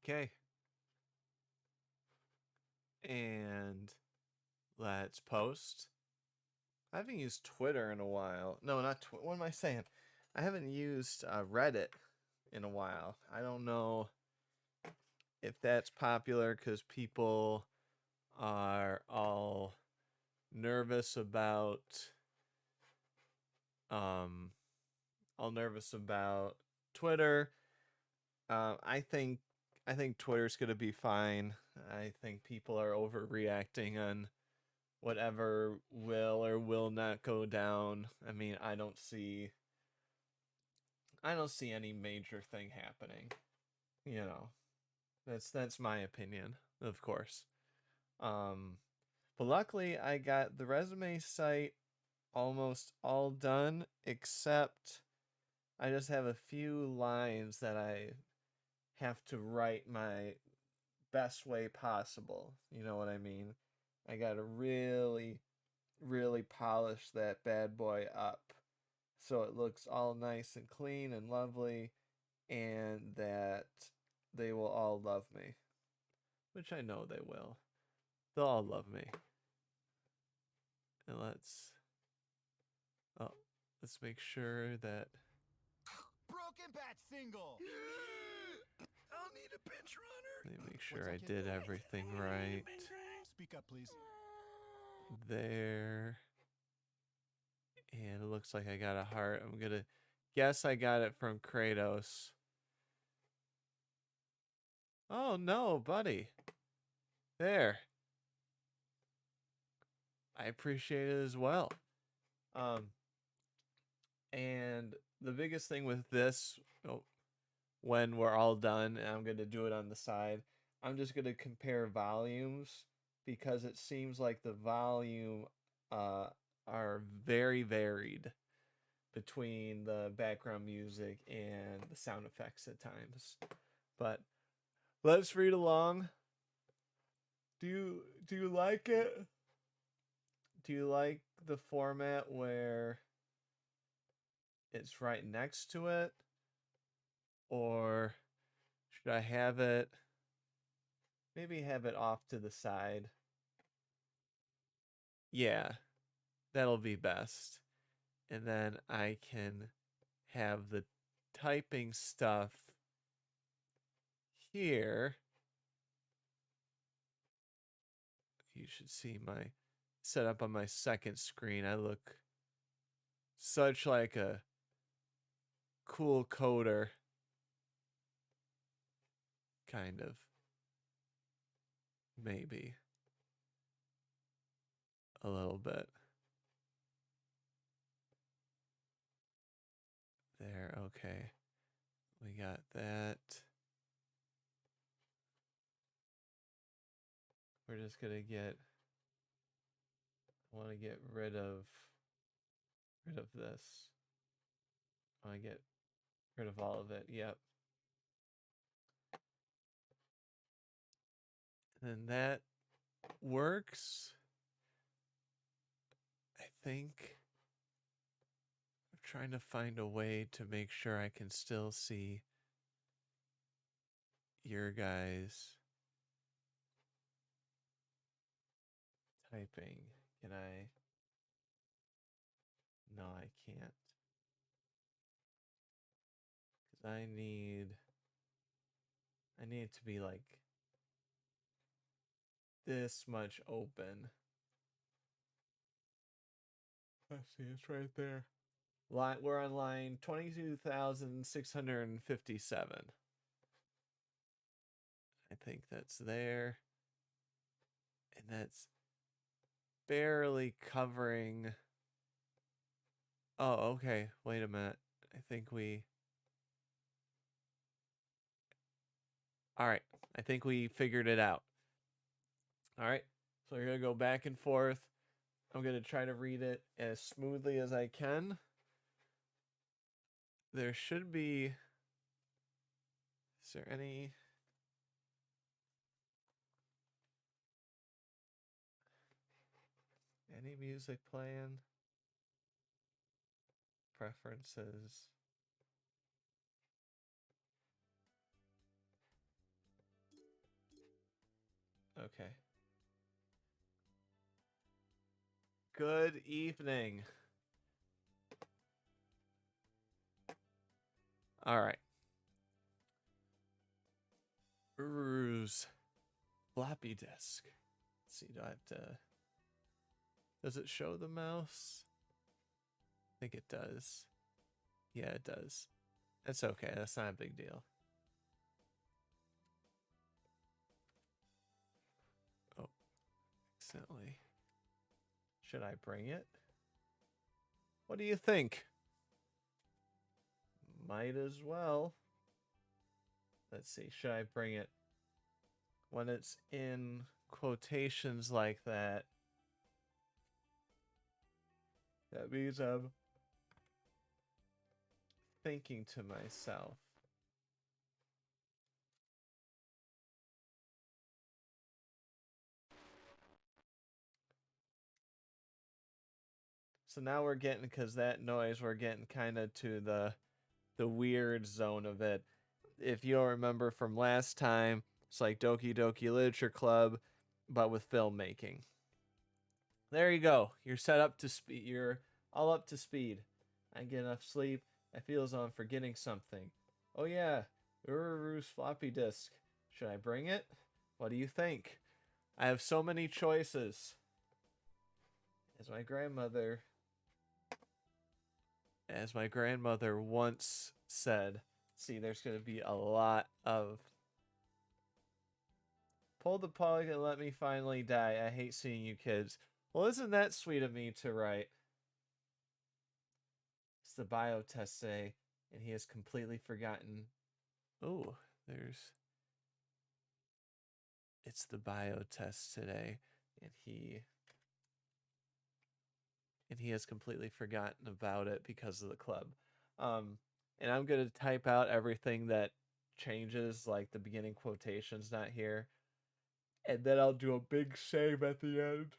Okay. And let's post. I haven't used Twitter in a while. No, not Twitter. What am I saying? I haven't used Reddit in a while. I don't know if that's popular because people are nervous about um all nervous about Twitter. I think Twitter's gonna be fine. I think people are overreacting on whatever will or will not go down. I mean, I don't see any major thing happening. You know, that's my opinion, of course. Um, but luckily, I got the resume site almost all done, except I just have a few lines that I have to write my best way possible. You know what I mean? I gotta really, really polish that bad boy up so it looks all nice and clean and lovely, and that they will all love me, which I know they will. They'll all love me. And let's make sure that Broken bat single. I'll need a pinch runner. let me make sure I did everything right. Speak up, please. There. And it looks like I got a heart. I'm gonna guess I got it from Kratos. Oh no, buddy. There. I appreciate it as well. And the biggest thing with this, when we're all done, and I'm gonna do it on the side, I'm just gonna compare volumes because it seems like the volume are very varied between the background music and the sound effects at times. But let's read along. Do you like it? Do you like the format where it's right next to it? Or should I have it maybe have it off to the side? Yeah, that'll be best. And then I can have the typing stuff here. You should see my setup on my second screen. I look such like a cool coder. Kind of. Maybe. A little bit. There, okay. We got that. We're just gonna I want to get rid of this. I want to get rid of all of it. Yep. And that works. I think I'm trying to find a way to make sure I can still see your guys typing. Can I? No, I can't. Because I need it to be like this much open. Let's see, it's right there. We're on line 22,657. I think that's there. And that's barely covering. Oh, okay. Wait a minute. I think we. All right. I think we figured it out. All right. So we're going to go back and forth. I'm going to try to read it as smoothly as I can. There should be. Is there any music playing? Preferences. Okay. Good evening. All right. Ruse. Floppy disk. Let's see, do I have to... Does it show the mouse? I think it does. Yeah, it does. That's okay. That's not a big deal. Oh, accidentally. Should I bring it? What do you think? Might as well. Let's see. Should I bring it? When it's in quotations like that, that means I'm thinking to myself. So now we're getting, because that noise, we're getting kind of to the weird zone of it. If you'll remember from last time, it's like Doki Doki Literature Club, but with filmmaking. There you go. You're set up to speed. You're all up to speed. I get enough sleep. I feel as though I'm forgetting something. Oh yeah, Ururu's floppy disk. Should I bring it? What do you think? I have so many choices. As my grandmother once said, see, there's going to be a lot of pull the plug and let me finally die. I hate seeing you kids. Well, isn't that sweet of me to write? It's the bio test today, and he has completely forgotten. Oh, it's the bio test today, and he has completely forgotten about it because of the club. And I'm gonna type out everything that changes, like the beginning quotation's not here, and then I'll do a big save at the end.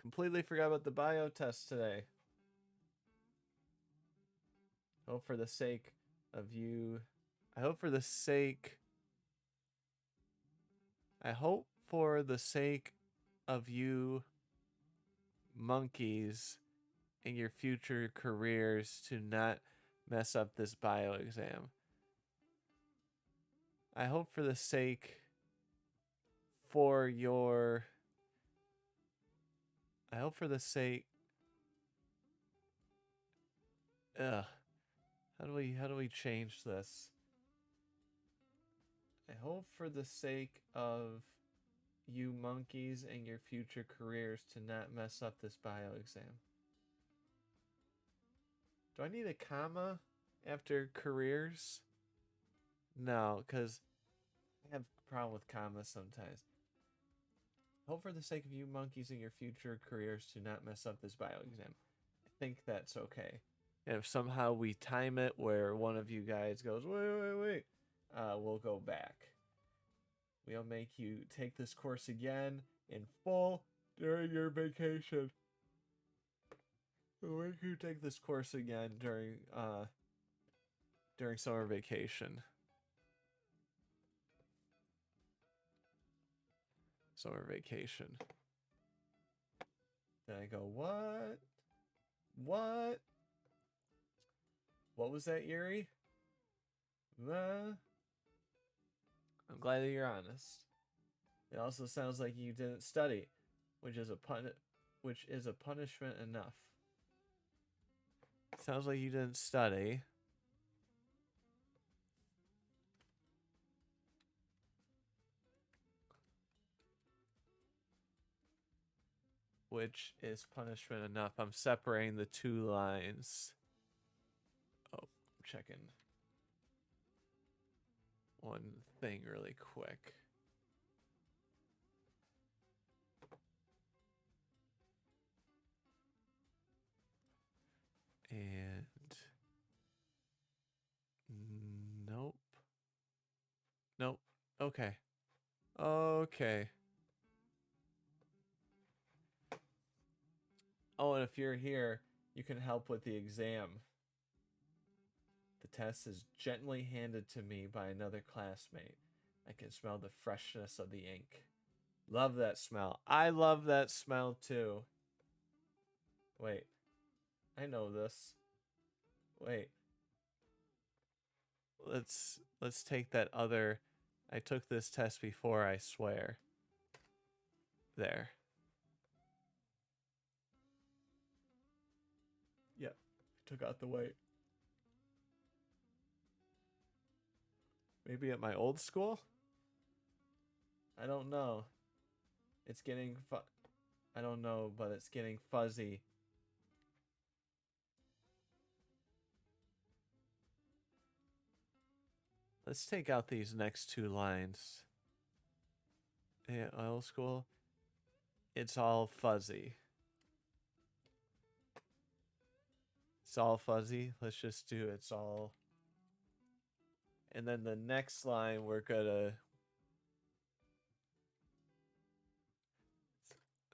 Completely forgot about the bio test today. Hope for the sake of you. I hope for the sake of you monkeys in your future careers to not mess up this bio exam. I hope for the sake for your I hope for the sake Ugh. How do we change this? I hope for the sake of you monkeys and your future careers to not mess up this bio exam. Do I need a comma after careers? No, because I have a problem with commas sometimes. Hope for the sake of you monkeys and your future careers to not mess up this bio exam. I think that's okay. And if somehow we time it where one of you guys goes, wait, we'll go back. We'll make you take this course again in full during your vacation. We'll make you take this course again during summer vacation. Summer vacation. Then I go, what? What? What was that, Yuri? I'm glad that you're honest. It also sounds like you didn't study, which is a punishment enough. Sounds like you didn't study. Which is punishment enough. I'm separating the two lines. Oh, I'm checking one thing really quick. And nope. Nope. Okay. Okay. Oh, and if you're here, you can help with the exam. The test is gently handed to me by another classmate. I can smell the freshness of the ink. Love that smell. I love that smell too. Wait. I know this. Wait. Let's take that other. I took this test before, I swear. There. Yep. I took out the white. Maybe at my old school? I don't know. It's getting I don't know, but it's getting fuzzy. Let's take out these next two lines. Yeah, old school. It's all fuzzy. It's all fuzzy. Let's just do it's all. And then the next line we're gonna.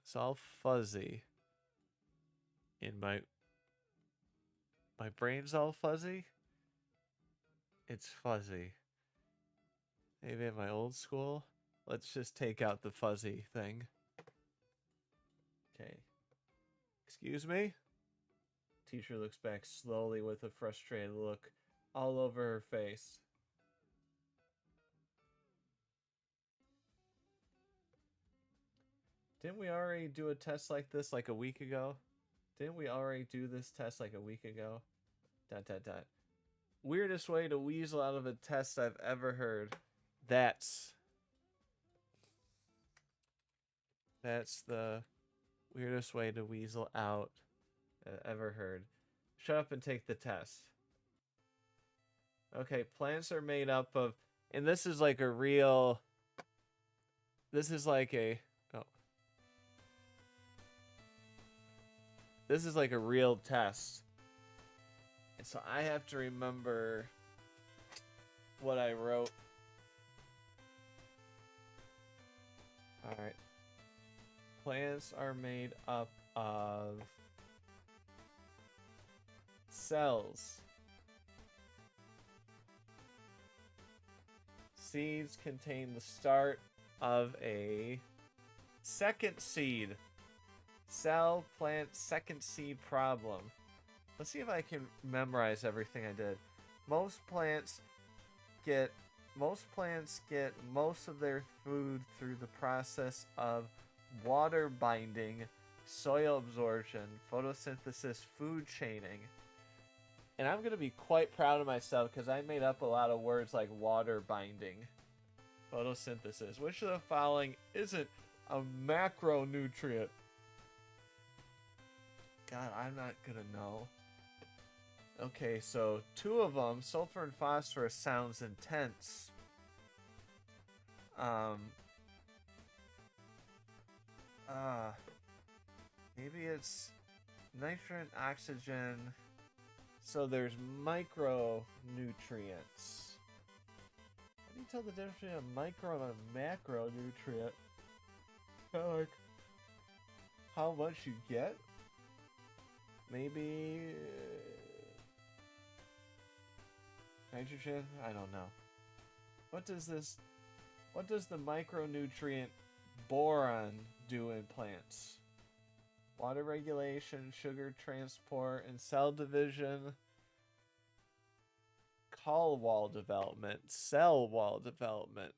It's all fuzzy. In my brain's all fuzzy. It's fuzzy. Maybe at my old school. Let's just take out the fuzzy thing. Okay. Excuse me? Teacher looks back slowly with a frustrated look all over her face. Didn't we already do a test like this like a week ago? Didn't we already do this test like a week ago? ... Weirdest way to weasel out of a test I've ever heard. That's the weirdest way to weasel out I've ever heard. Shut up and take the test. Okay, plants are made up of, and this is like a real, this is like a, oh. This is like a real test. And so I have to remember what I wrote. Alright. Plants are made up of cells. Seeds contain the start of a second seed. Cell, plant, second seed problem. Let's see if I can memorize everything I did. Most plants get most of their food through the process of water binding, soil absorption, photosynthesis, food chaining. And I'm going to be quite proud of myself because I made up a lot of words like water binding, photosynthesis. Which of the following isn't a macronutrient? God, I'm not going to know. Okay, so two of them, sulfur and phosphorus, sounds intense. Maybe it's nitrogen, oxygen. So there's micronutrients. How do you tell the difference between a micro and a macronutrient? Kind of like how much you get? Maybe nitrogen? I don't know. What does the micronutrient boron do in plants? Water regulation, sugar transport, and cell division. Cell wall development. Cell wall development.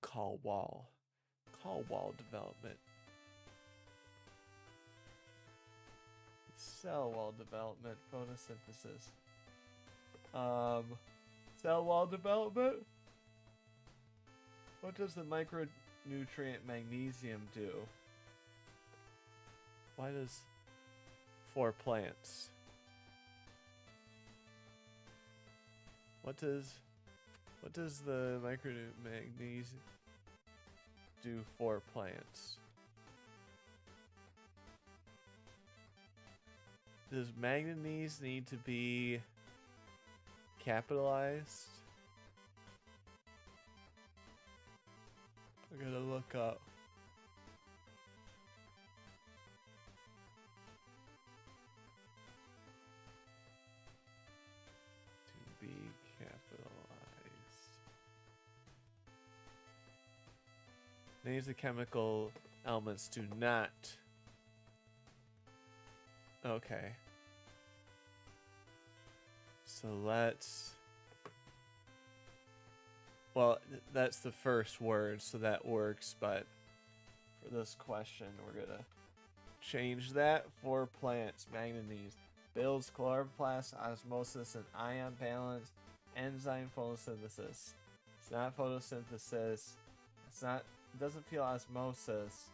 Cell wall development. Cell wall development, photosynthesis. Cell wall development? What does the micronutrient magnesium do? Why does... For plants. What does the micronutrient magnesium do for plants? Does manganese need to be capitalized? I gotta look up. Names of chemical elements do not. Okay. So let's. Well, that's the first word, so that works, but for this question, we're gonna change that for plants. Manganese builds chloroplast, osmosis, and ion balance, enzyme photosynthesis. It's not photosynthesis. It's not. It doesn't feel osmosis.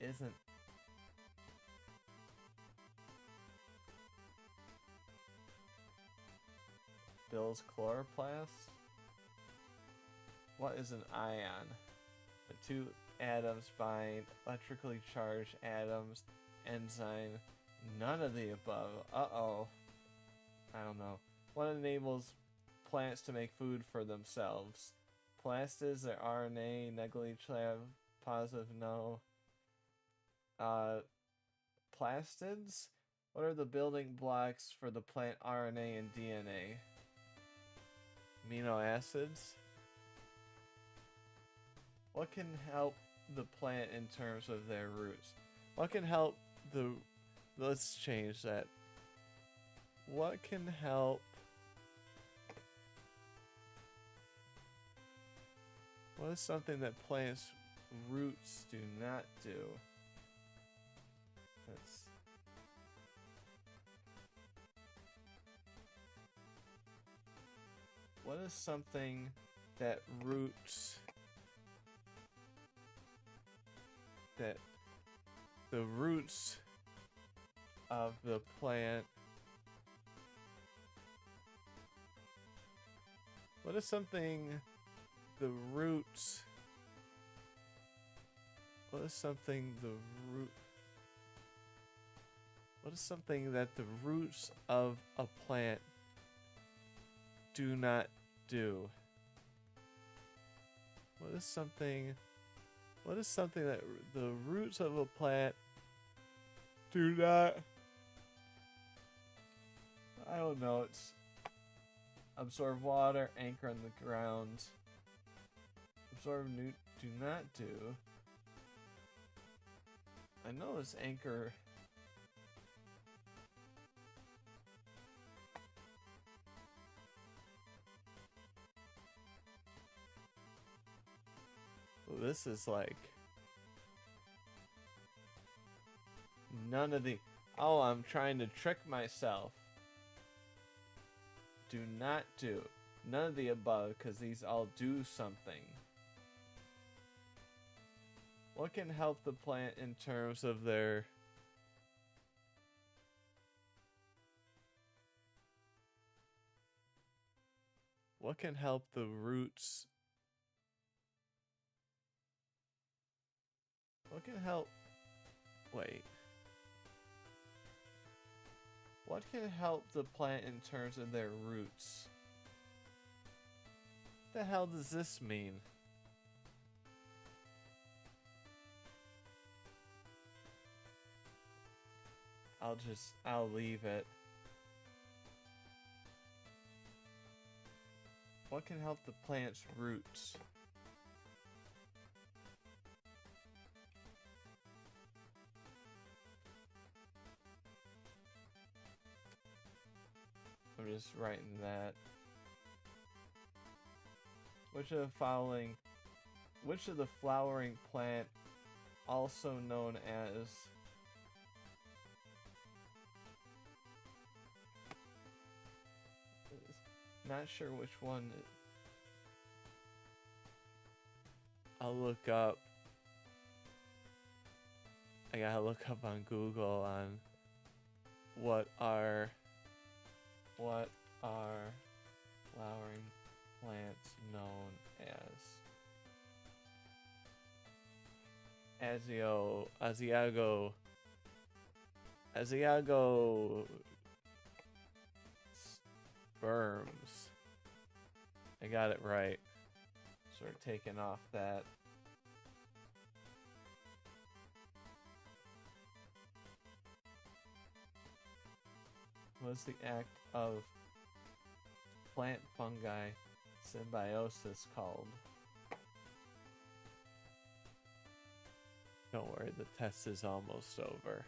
Isn't. Builds chloroplast. What is an ion? The two atoms bind, electrically charged atoms, enzyme, none of the above. Uh-oh. I don't know. What enables plants to make food for themselves? Plastids, their RNA, nucleotide, positive, no. Plastids? What are the building blocks for the plant RNA and DNA? Amino acids? What can help the plant in terms of their roots? What can help the... Let's change that. What can help... What is something that plants' roots do not do? That's... What is something that roots... that the roots of the plant... What is something the roots... What is something the root... What is something that the roots of a plant do not do? What is something... What is something that the roots of a plant do not... I don't know, it's... Absorb water, anchor on the ground. Absorb do not do. I know it's anchor... Well, this is like... None of the... Oh, I'm trying to trick myself. Do not do. None of the above, because these all do something. What can help the plant in terms of their... What can help the roots... What can help... Wait. What can help the plant in terms of their roots? What the hell does this mean? I'll leave it. What can help the plant's roots? I'm just writing that. Which of the flowering plant, also known as... Not sure which one. I'll look up. I gotta look up on Google on what are flowering plants known as? Asiago sperms. I got it right. Sort of taking off that. What's the act of plant fungi symbiosis called? Don't worry, the test is almost over.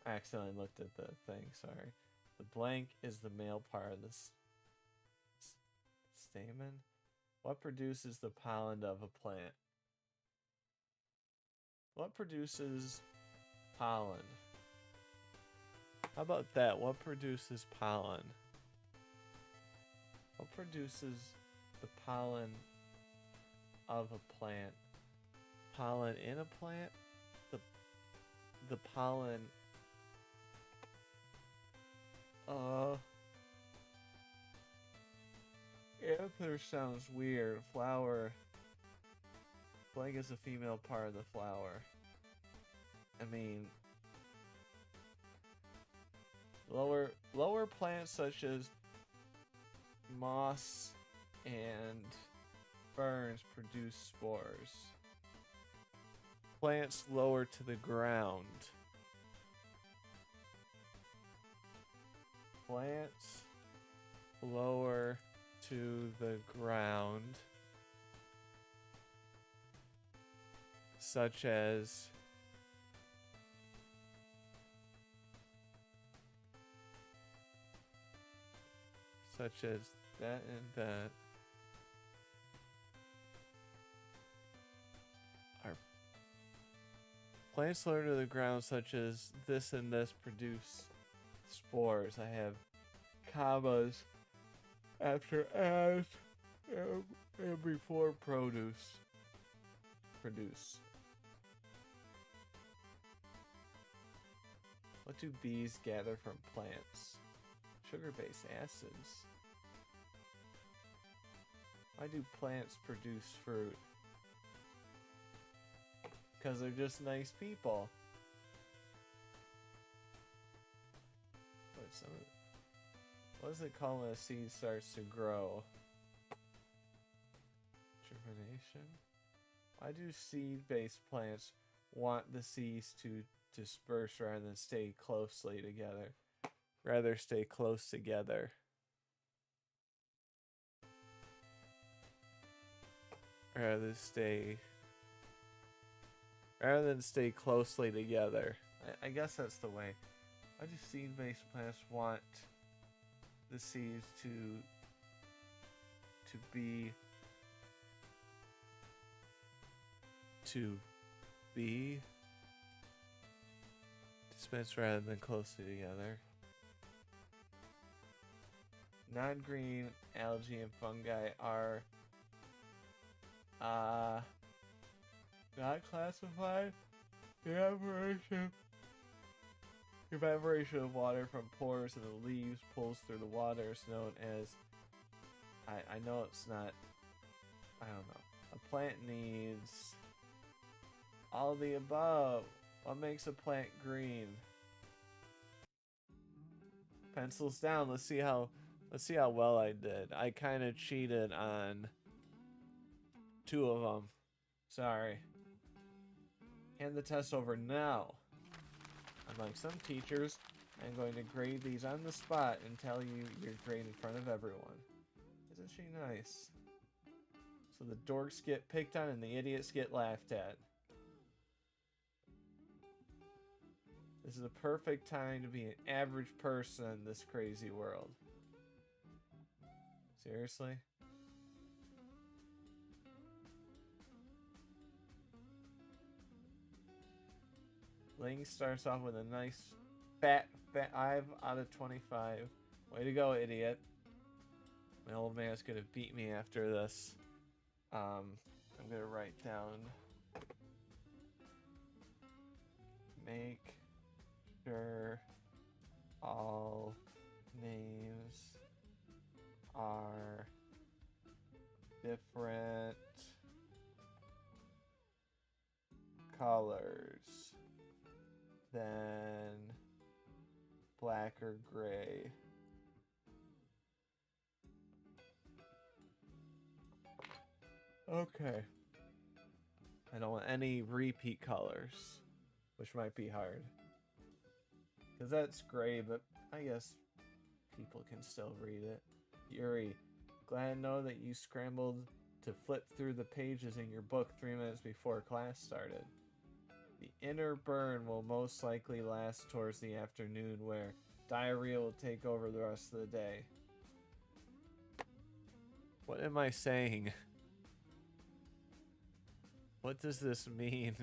I accidentally looked at the thing, sorry. The blank is the male part of this stamen. What produces the pollen of a plant? What produces pollen? How about that? What produces pollen? What produces the pollen of a plant? Pollen in a plant? The pollen. Anther sounds weird. Flower. Blank is the female part of the flower. I mean, lower plants such as moss and ferns produce spores. Plants lower to the ground. Plants lower to the ground, such as that and that, are plants lower to the ground, such as this and this produce spores. I have commas after as and before produce. What do bees gather from plants? Sugar-based acids. Why do plants produce fruit? Because they're just nice people. What does it call when a seed starts to grow? Germination? Why do seed-based plants want the seeds to disperse rather than stay closely together? Rather stay close together. Rather than stay closely together. I guess that's the way. Why do seed-based plants want the seeds to be dispensed rather than closely together? Non-green algae and fungi are not classified. Evaporation of water from pores in the leaves pulls through the water is known as, I know it's not, I don't know. A plant needs all of the above. What makes a plant green? Pencils down. Let's see how well I did. I kind of cheated on 2 of them. Sorry. Hand the test over now. Unlike some teachers, I'm going to grade these on the spot and tell you your grade in front of everyone. Isn't she nice? So the dorks get picked on and the idiots get laughed at. This is a perfect time to be an average person in this crazy world. Seriously? Ling starts off with a nice fat 5 out of 25. Way to go, idiot. My old man's gonna beat me after this. I'm gonna write down. Make sure all names are different colors than black or gray. Okay. I don't want any repeat colors, which might be hard. Because that's gray, but I guess people can still read it. Yuri, glad to know that you scrambled to flip through the pages in your book 3 minutes before class started. The inner burn will most likely last towards the afternoon, where diarrhea will take over the rest of the day. What am I saying? What does this mean?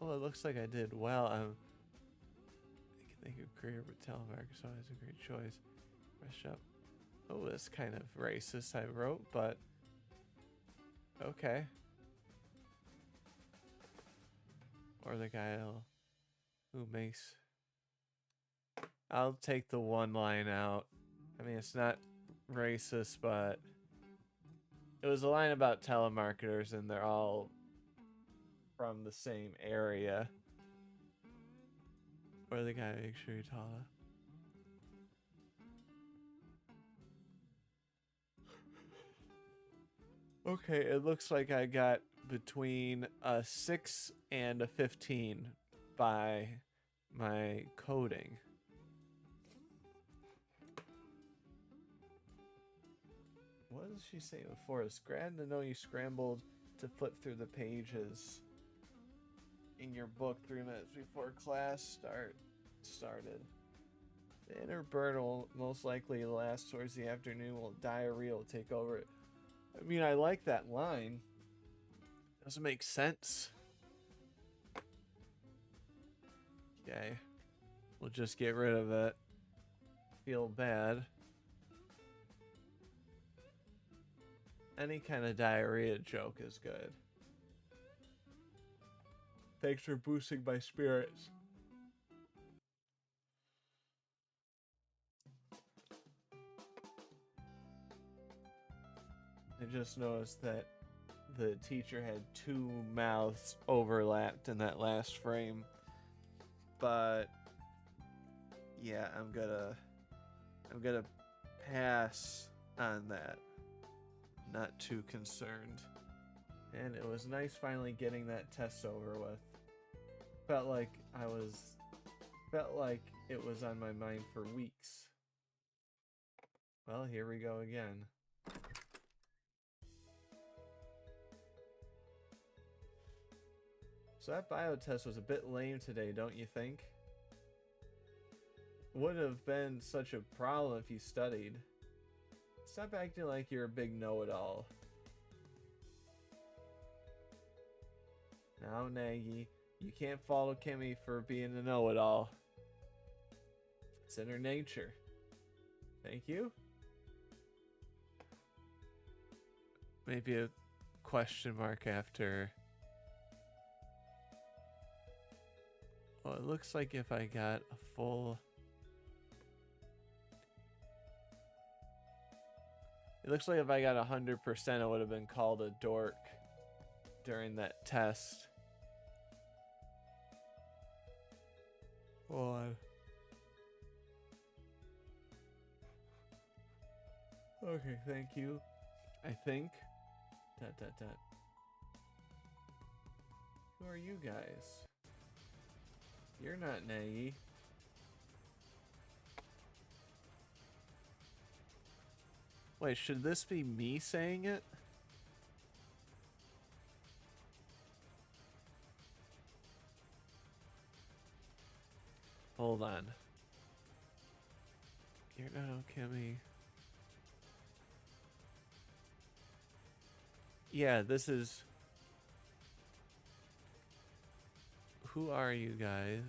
Oh, it looks like I did well. I can think of career, but telemarketer so is a great choice. Fresh up. Oh, that's kind of racist, I wrote, but okay. Or the guy who makes... I'll take the one line out. I mean, it's not racist, but it was a line about telemarketers, and they're all from the same area. Or the guy, make sure you tell her. Okay, it looks like I got between a 6 and a 15 by my coding. What did she say before? It's glad to know you scrambled to flip through the pages in your book 3 minutes before class started. The inner burn will most likely last towards the afternoon, while diarrhea will take over it. I mean, I like that line. Doesn't make sense. Okay. We'll just get rid of it. Feel bad. Any kind of diarrhea joke is good. Thanks for boosting my spirits. I just noticed that the teacher had 2 mouths overlapped in that last frame. But yeah, I'm gonna pass on that. Not too concerned. And it was nice finally getting that test over with. Felt like it was on my mind for weeks. Well, here we go again. So that bio test was a bit lame today, don't you think? Wouldn't have been such a problem if you studied. Stop acting like you're a big know-it-all. Now, Nagy, you can't follow Kimmy for being a know-it-all. It's in her nature. Thank you. Maybe a question mark after. Well, it looks like if I got a full... It looks like if I got 100%, it would have been called a dork during that test. Hold on. Okay, thank you. I think. Dot, dot, dot. Who are you guys? You're not Nagy. Wait, should this be me saying it? Hold on. You're not Kimmy. Yeah, this is... Who are you guys?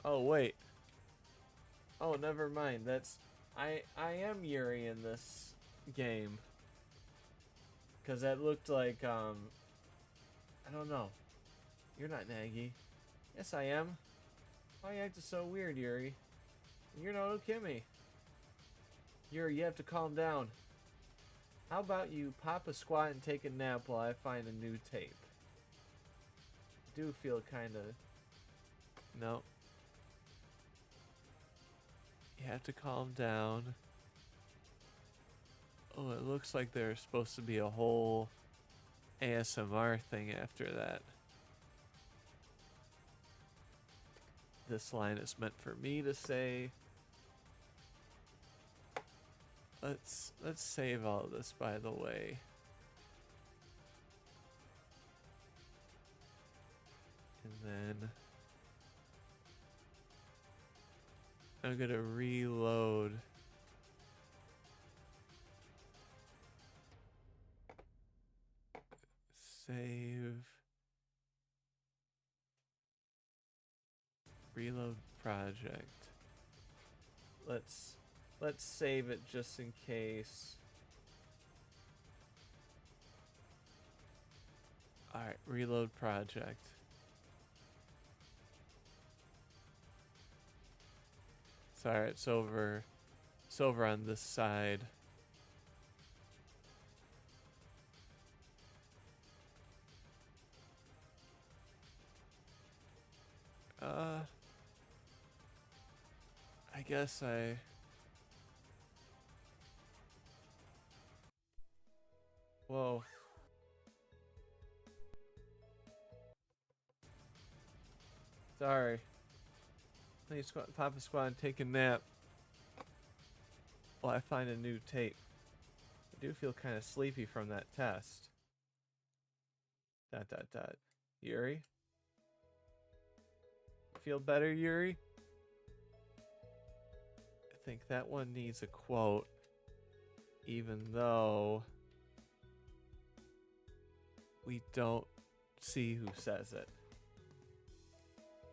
Oh, wait. Oh, never mind. That's... I am Yuri in this game. Because that looked like, I don't know. You're not Nagy. Yes, I am. Why you acting so weird, Yuri? You're not Kimmy. Yuri, you have to calm down. How about you pop a squat and take a nap while I find a new tape? I do feel kind of... No. You have to calm down. Oh, it looks like there's supposed to be a whole ASMR thing after that. This line is meant for me to say. Let's save all this, by the way. And then I'm gonna reload. Save. Reload project. Let's save it just in case. Alright, reload project. Sorry, it's over on this side. I guess whoa. Sorry. Please, Papa Squad, take a nap while I find a new tape. I do feel kind of sleepy from that test. ... Yuri? Feel better, Yuri? I think that one needs a quote, even though we don't see who says it.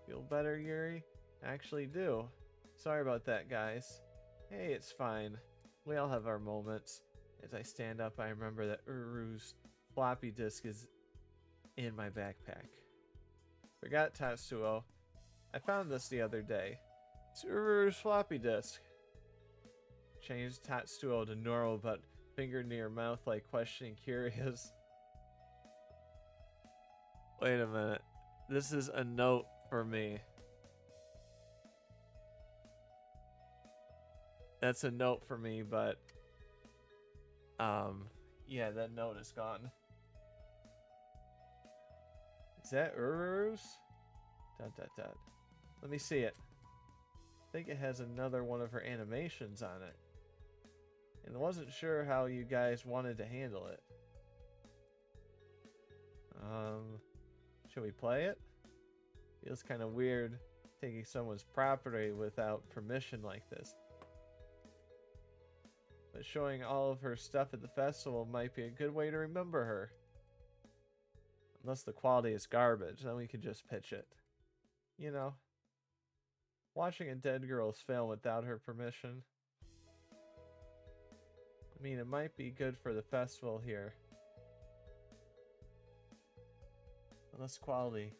Feel better, Yuri? Actually do. Sorry about that, guys. Hey, it's fine. We all have our moments. As I stand up, I remember that Uru's floppy disk is in my backpack. Forgot Tatsuo. I found this the other day. It's Uru's floppy disk. Changed Tatsuo to normal, but finger near mouth like questioning curious. Wait a minute. This is a note for me. That's a note for me, but yeah, that note is gone. Is that Uru's? ... Let me see it. I think it has another one of her animations on it. And I wasn't sure how you guys wanted to handle it. Should we play it? Feels kind of weird taking someone's property without permission like this. But showing all of her stuff at the festival might be a good way to remember her. Unless the quality is garbage, then we could just pitch it. You know, watching a dead girl's film without her permission. I mean, it might be good for the festival here. Unless quality,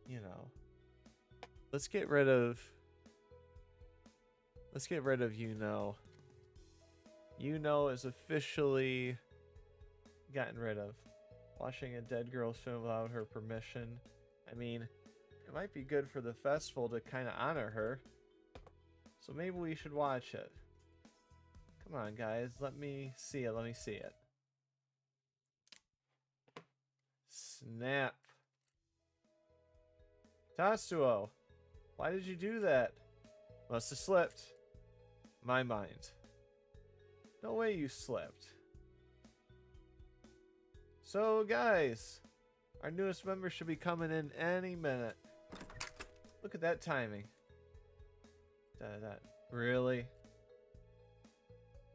you know. Let's get rid of you know. You know is officially gotten rid of. Watching a dead girl's film without her permission. I mean, it might be good for the festival to kind of honor her. So maybe we should watch it. Come on, guys. Let me see it. Let me see it. Snap. Tatsuo, why did you do that? Must have slipped. My mind. No way you slipped. So, guys, our newest member should be coming in any minute. Look at that timing. Really?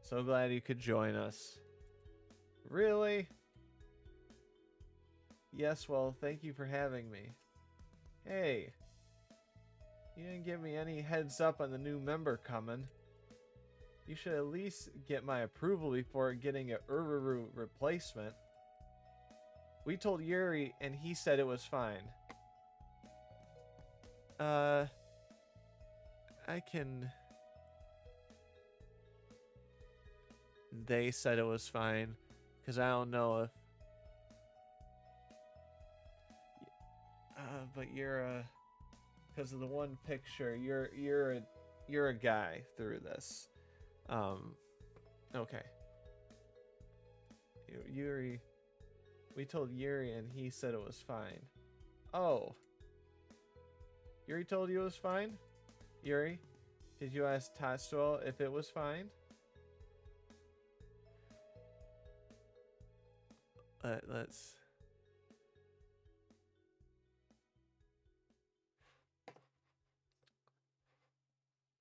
So glad you could join us. Really? Yes, well, thank you for having me. Hey, you didn't give me any heads up on the new member coming. You should at least get my approval before getting a Ururu replacement. We told Yuri and he said it was fine. I can... They said it was fine, because I don't know if... but you're a... Because of the one picture, you're a guy through this. Okay. Yuri... We told Yuri and he said it was fine. Oh. Yuri told you it was fine? Yuri, did you ask Tatsuo if it was fine? Let's...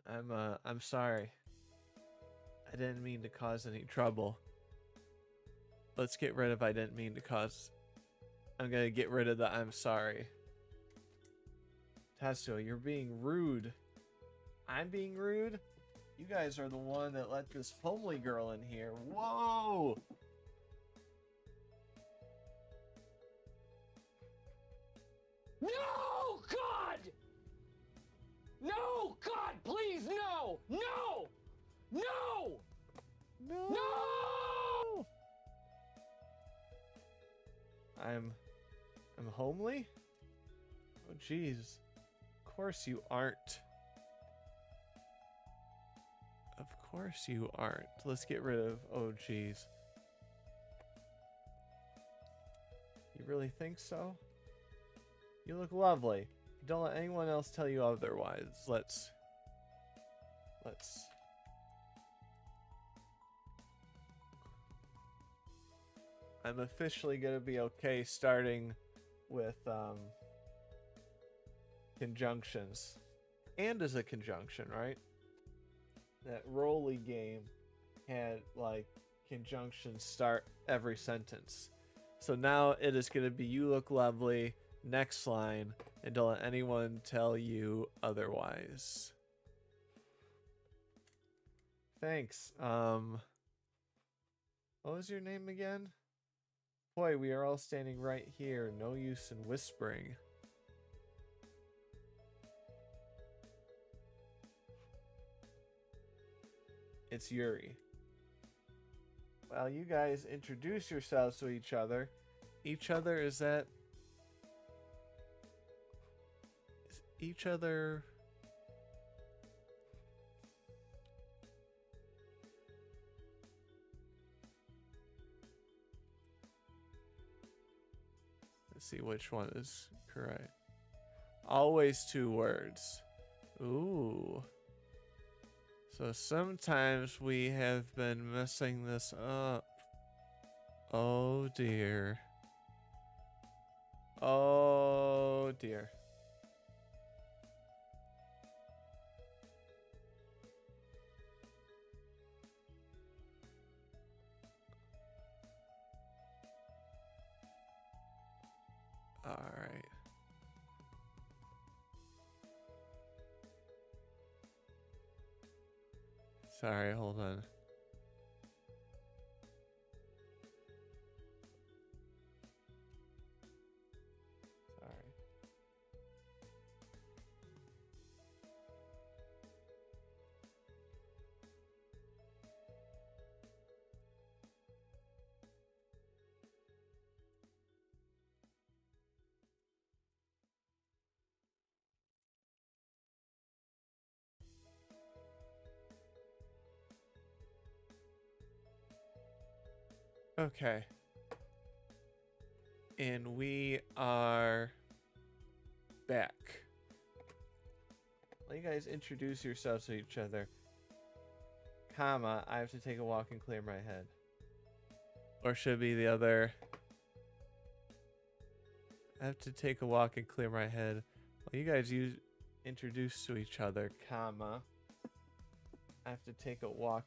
I'm sorry. I didn't mean to cause any trouble. Let's get rid of I didn't mean to cause... I'm gonna get rid of the I'm sorry. Tatsuo, you're being rude. I'm being rude? You guys are the one that let this homely girl in here. Whoa! No, God! No, God, please, no! No! No! No! No! I'm homely? Oh, jeez. Of course you aren't. Of course you aren't. Let's get rid of oh, jeez. You really think so? You look lovely. Don't let anyone else tell you otherwise. Let's... I'm officially gonna be okay starting with conjunctions. And as a conjunction, right? That Rolly game had like conjunctions start every sentence. So now it is gonna be you look lovely, next line, and don't let anyone tell you otherwise. Thanks. What was your name again? Boy, we are all standing right here. No use in whispering. It's Yuri. Well, you guys introduce yourselves to each other. Each other, is that... Is each other... Let's see which one is correct. Always two words. Ooh. So sometimes we have been messing this up. Oh dear. Oh dear. All right. Sorry, hold on. Sorry. Okay. And we are back. Let you guys introduce yourselves to each other. Comma, I have to take a walk and clear my head. Or should it be the other? I have to take a walk and clear my head. Well, you guys introduce to each other, comma. I have to take a walk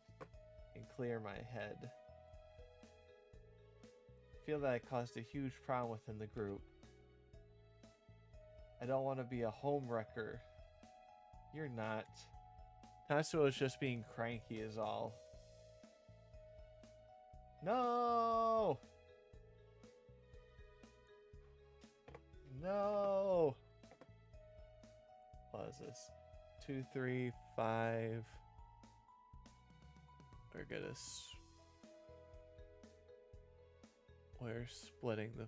and clear my head. I feel that I caused a huge problem within the group. I don't want to be a home wrecker. You're not. Tatsuo is just being cranky is all. No! No! What is this? 2, 3, 5. We're gonna... We're splitting the...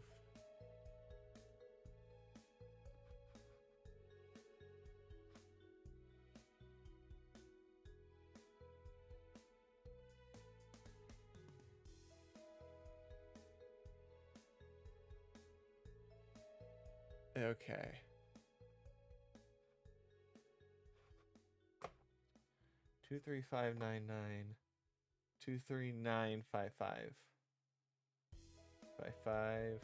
Okay. 23599 23955 by 5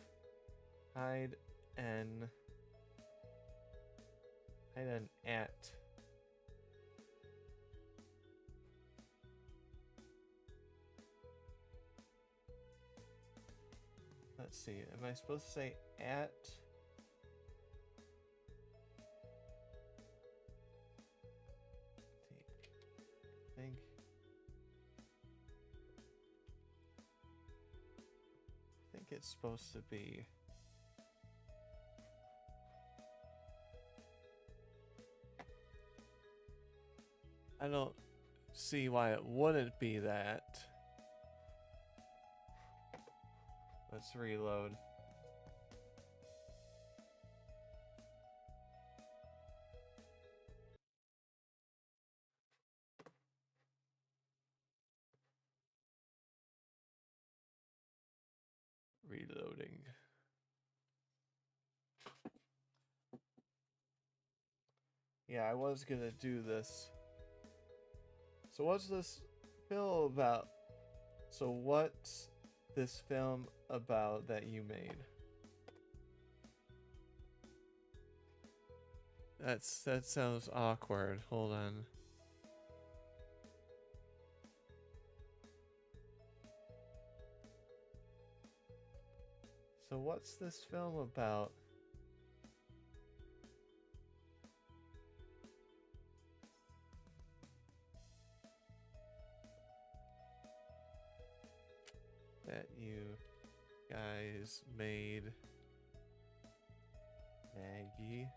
hide an at. Let's see, am I supposed to say at? I think it's supposed to be I don't see why it wouldn't be that. Let's reload. Reloading. Yeah, I was gonna do this. So what's this film about? So what's this film about that you made? That sounds awkward. Hold on. So what's this film about? That you guys made, Maggie.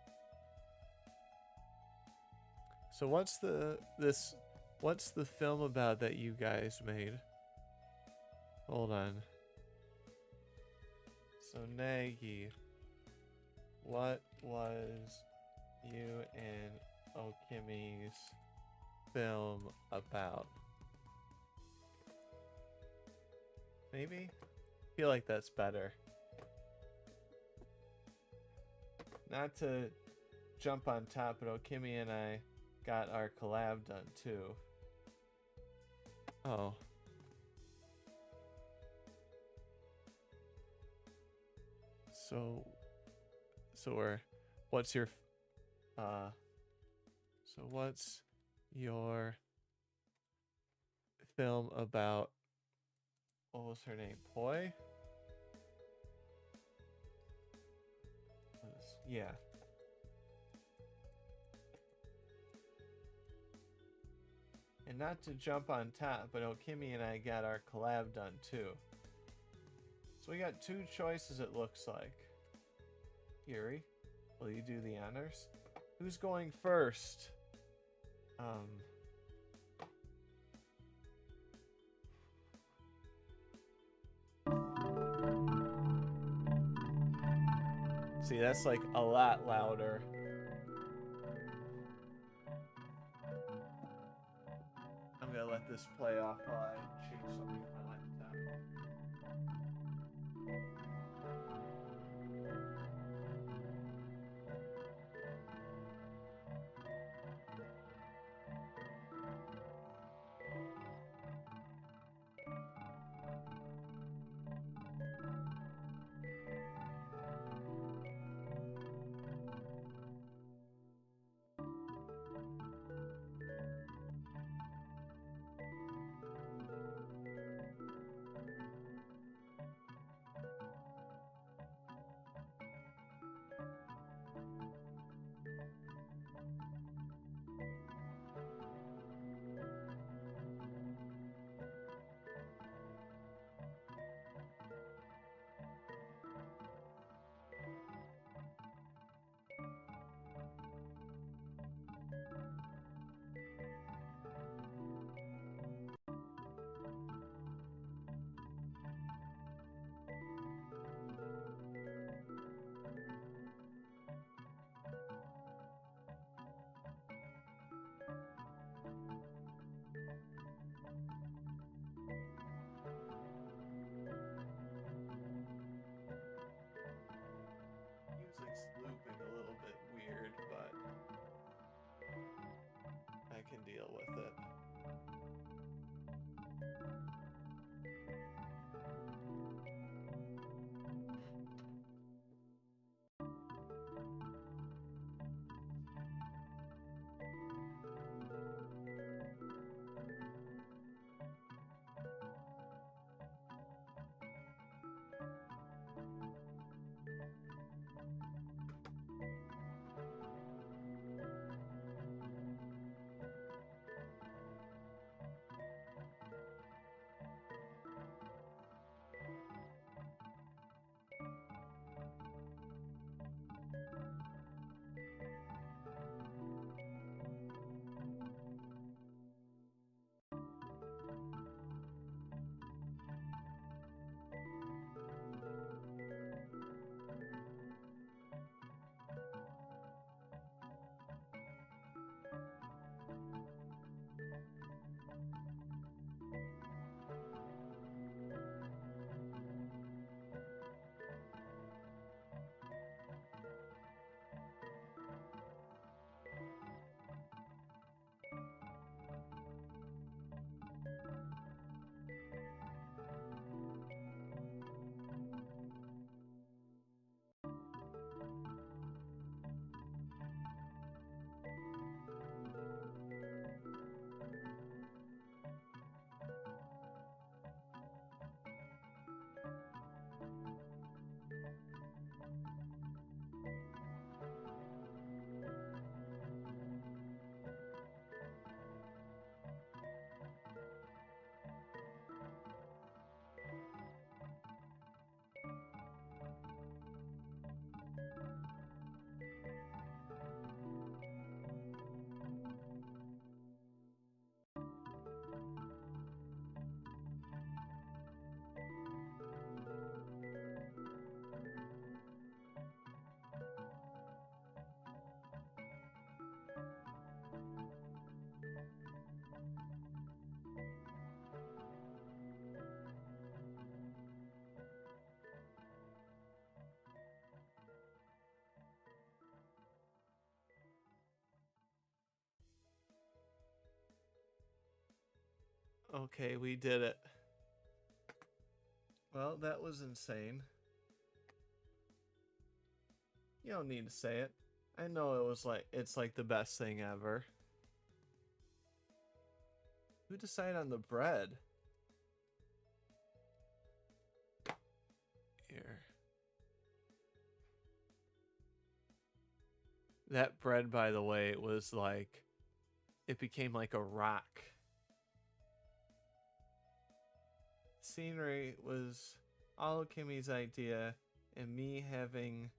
So what's the film about that you guys made? Hold on. So Nagy, what was you and Okimi's film about? Maybe? I feel like that's better. Not to jump on top, but Okimi and I got our collab done too. Oh. What's your film about? What was her name? Poi? Yeah. And not to jump on top, but Okimi and I got our collab done too. So we got 2 choices, it looks like. Yuri, will you do the honors? Who's going first? See, that's like a lot louder. I'm gonna let this play off while I change something on my laptop. Okay, we did it. Well, that was insane. You don't need to say it. I know it's like the best thing ever. Who decided on the bread? Here. That bread, by the way, was like, it became like a rock. Scenery was all Kimmy's idea, and me having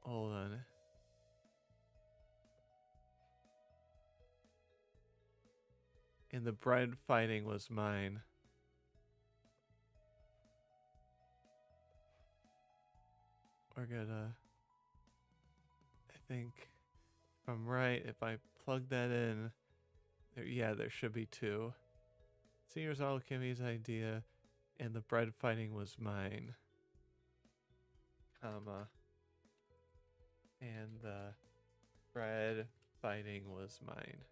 hold on. And the bread fighting was mine. We're gonna, I think, if I'm right, if I plug that in, there should be two. Senior's all Kimmy's idea, and the bread fighting was mine. Comma. And the bread fighting was mine.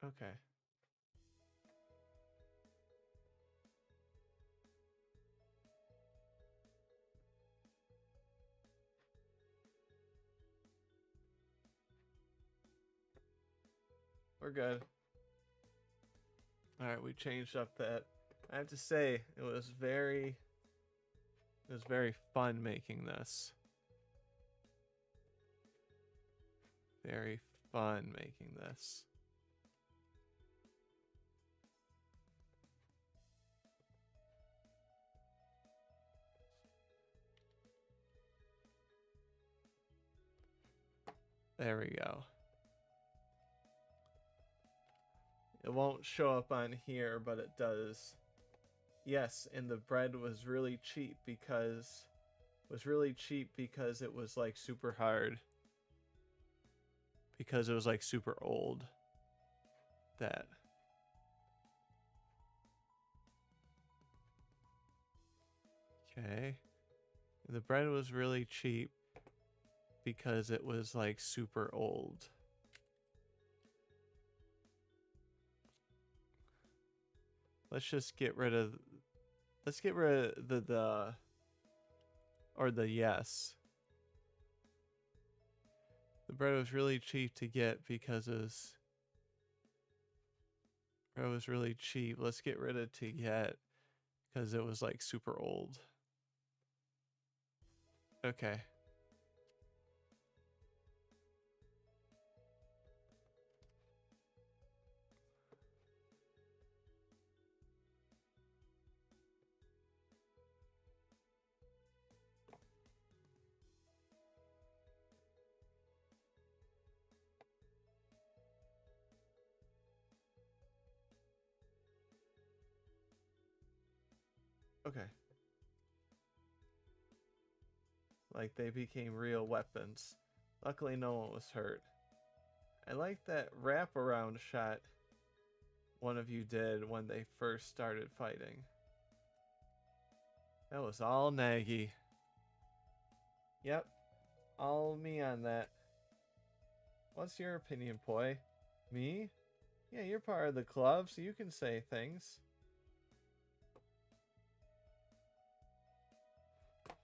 Okay. We're good. Alright, we changed up that. I have to say, it was very fun making this. Very fun making this. There we go. It won't show up on here, but it does. Yes, and the bread was really cheap because it was like super hard. Because it was like super old. That. Okay. And the bread was really cheap because it was like super old. Let's just get rid of the or the yes. The bread was really cheap to get because bread was really cheap. Let's get rid of to get because it was like super old. Okay. Okay. Like they became real weapons. Luckily no one was hurt. I like that wraparound shot one of you did when they first started fighting. That was all Nagy. Yep. All me on that. What's your opinion, Poi? Me? Yeah, you're part of the club, so you can say things.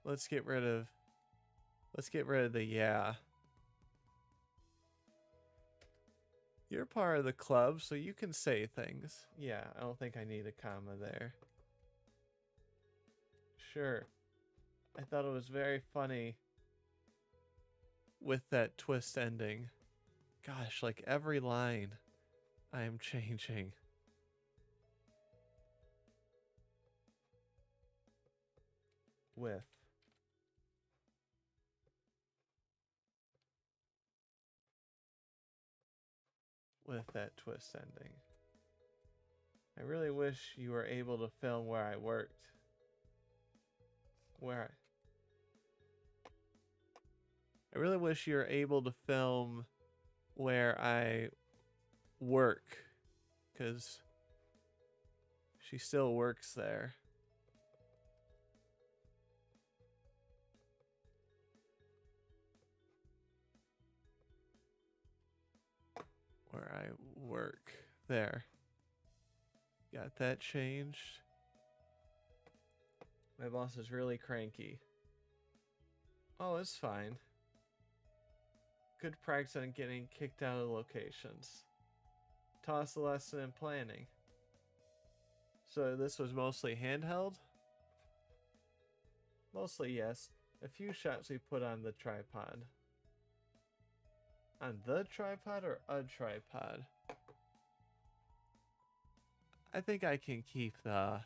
Let's get rid of the yeah. You're part of the club, so you can say things. Yeah, I don't think I need a comma there. Sure. I thought it was very funny with that twist ending. Gosh, like every line I am changing. With that twist ending. I really wish you were able to film where I worked. I really wish you were able to film where I work, because she still works there. Where I work. There. Got that changed. My boss is really cranky. Oh, it's fine. Good practice on getting kicked out of locations. Toss the lesson in planning. So this was mostly handheld? Mostly yes. A few shots we put on the tripod. On the tripod or a tripod? I think I can keep the...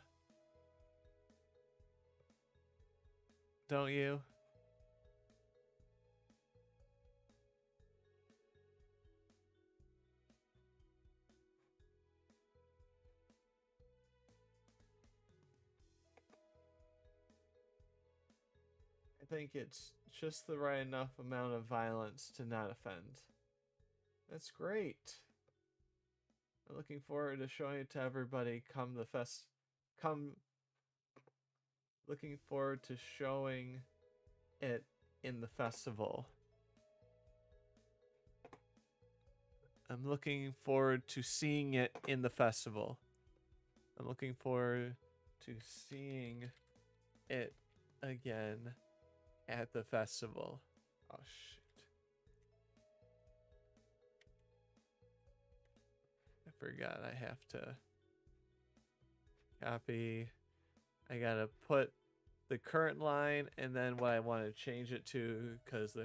Don't you? I think it's just the right enough amount of violence to not offend. That's great. I'm looking forward to showing it to everybody looking forward to showing it in the festival. I'm looking forward to seeing it in the festival. I'm looking forward to seeing it again at the festival. Oh, shoot. I forgot I have to copy. I gotta put the current line and then what I want to change it to, because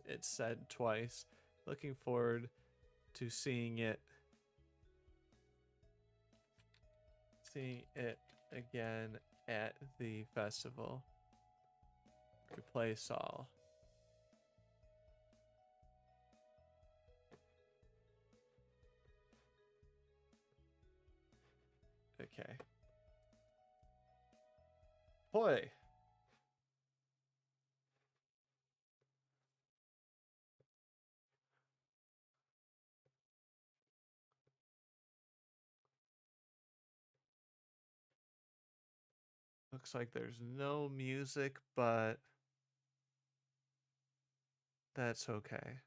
it's said twice. Looking forward to seeing it again at the festival. Replace all. Okay. Boy. Looks like there's no music, but that's okay.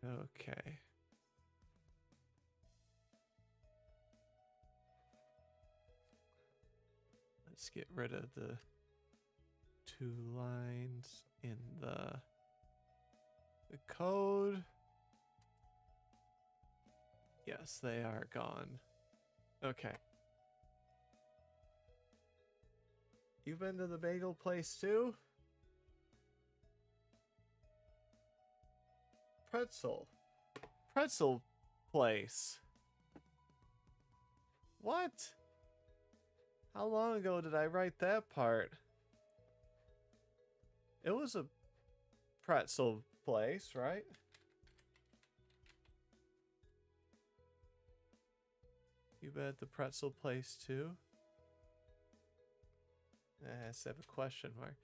Okay. Let's get rid of the 2 lines in the code. Yes, they are gone. Okay. You've been to the bagel place too? Pretzel place. What? How long ago did I write that part? It was a pretzel place, right? You been at the pretzel place too? It has to have a question mark.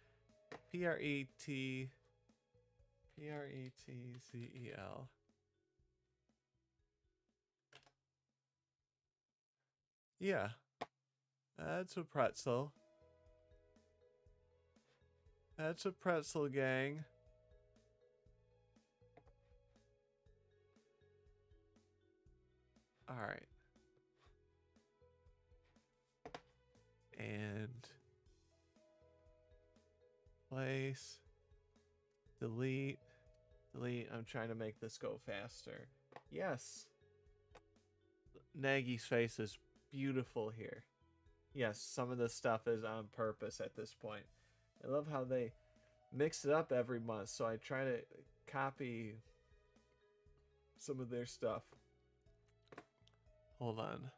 Pretzel. Yeah, that's a pretzel. That's a pretzel, gang. All right. And place. Delete. Delete. I'm trying to make this go faster. Yes. Nagy's face is beautiful here. Yes, some of this stuff is on purpose at this point. I love how they mix it up every month, so I try to copy some of their stuff. Hold on.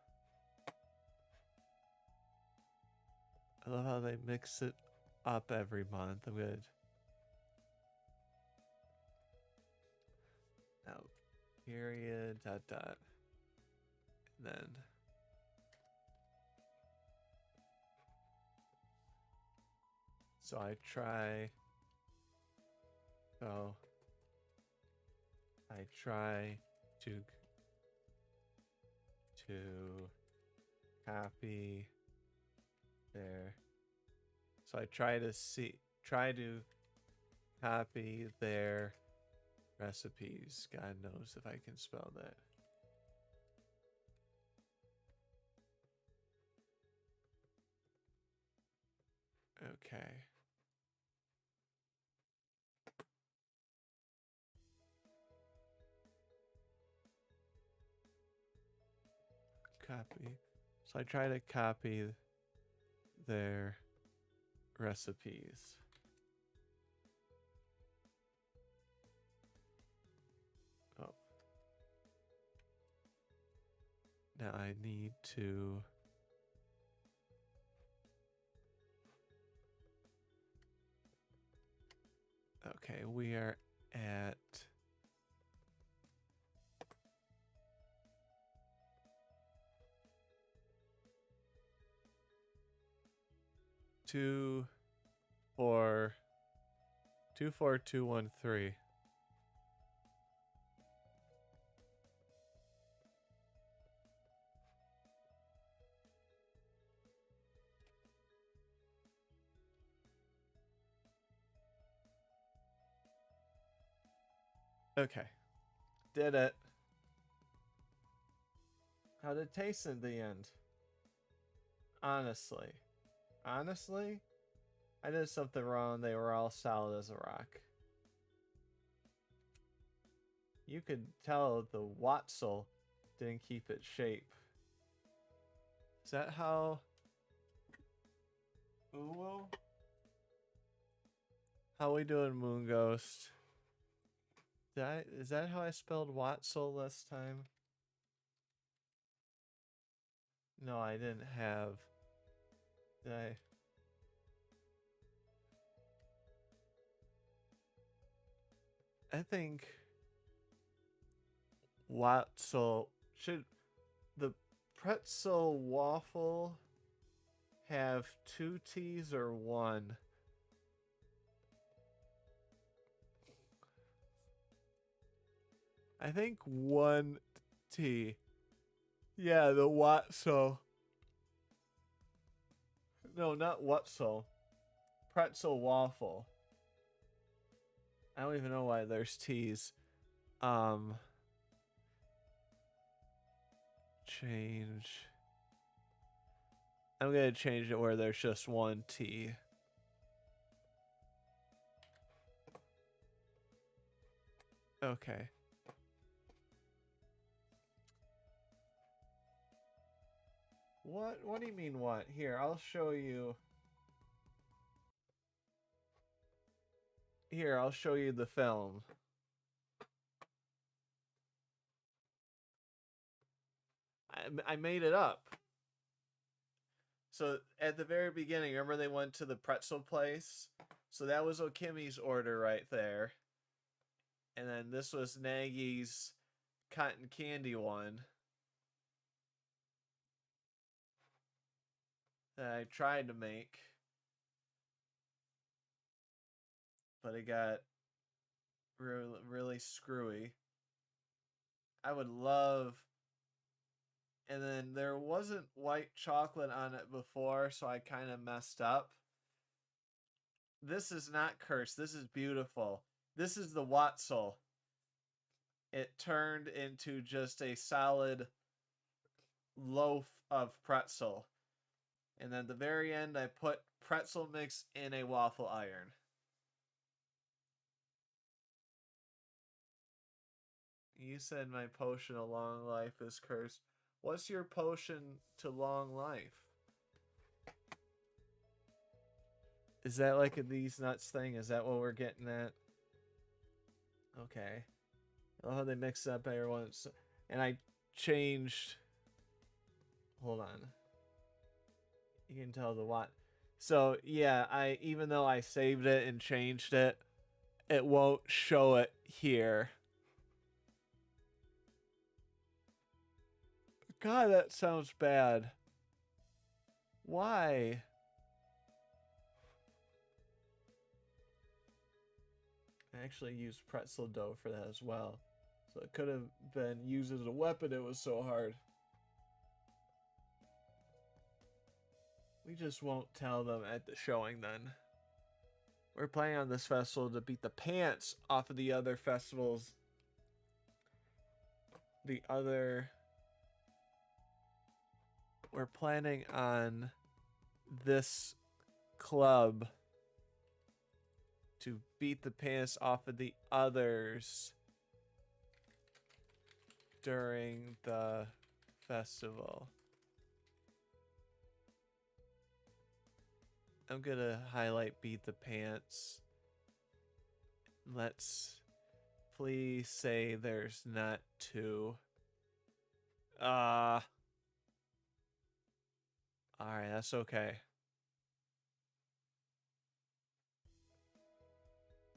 I love how they mix it up every month. I'm good. Now, period, dot, dot. And then. So I try. So I try to copy their. So I try to copy their recipes. God knows if I can spell that. Okay. Copy. So I try to copy their recipes. Oh. Now I need to. Okay, we are at. Two, 24213. Okay. Did it. How did it taste in the end? Honestly, I did something wrong. They were all solid as a rock. You could tell the Watzel didn't keep its shape. Is that how? Uwo? How we doing, Moon Ghost? Is that how I spelled Watzel last time? No, I didn't have. Did I? I think Watzel should the pretzel waffle have 2 T's or 1? I think 1 T. Yeah, the Watzel. No, not Watzel. Pretzel waffle. I don't even know why there's T's. Change. I'm gonna change it where there's just 1 T. Okay. What do you mean what? Here, I'll show you. Here, I'll show you the film. I made it up. So at the very beginning, remember they went to the pretzel place? So that was Okimi's order right there. And then this was Nagy's cotton candy one that I tried to make. But it got really, really screwy. I would love And then there wasn't white chocolate on it before, so I kind of messed up. This is not cursed. This is beautiful. This is the Watzel. It turned into just a solid loaf of pretzel. And then at the very end, I put pretzel mix in a waffle iron. You said my potion of long life is cursed. What's your potion to long life? Is that like a these nuts thing? Is that what we're getting at? Okay. I love how they mix up every once. And I changed. Hold on. You can tell the what. So yeah, even though I saved it and changed it, it won't show it here. God, that sounds bad. Why? I actually used pretzel dough for that as well. So it could have been used as a weapon, it was so hard. We just won't tell them at the showing then. We're planning on this festival to beat the pants off of the other festivals. We're planning on this club to beat the pants off of the others during the festival. I'm gonna highlight beat the pants. Let's please say there's not two. Alright, that's okay.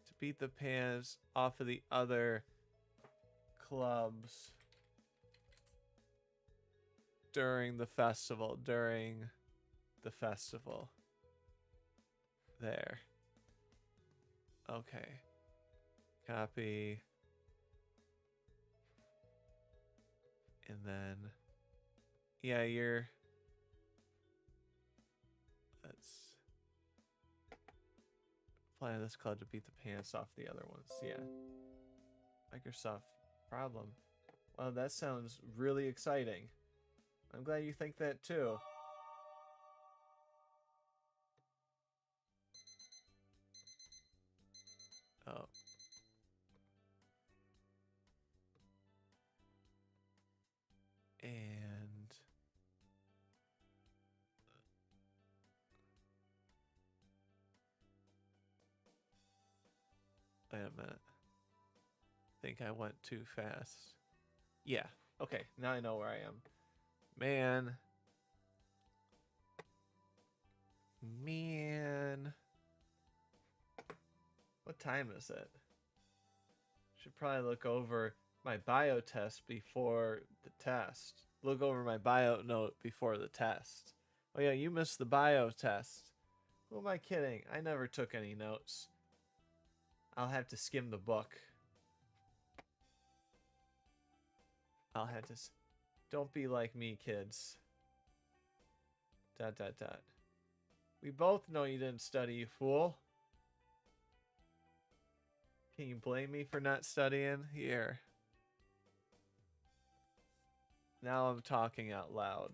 To beat the pants off of the other clubs during the festival. There. Okay. Copy. And then, yeah, let's plan this club to beat the pants off the other ones. Yeah. Microsoft problem. Well, that sounds really exciting. I'm glad you think that too. Oh. And wait a minute. I think I went too fast. Yeah. Okay, now I know where I am. Man. What time is it? Should probably look over my bio test before the test. Look over my bio note before the test. Oh yeah, you missed the bio test. Who am I kidding? I never took any notes. I'll have to skim the book. I'll have to... Don't be like me, kids. ... We both know you didn't study, you fool. Can you blame me for not studying? Here. Now I'm talking out loud.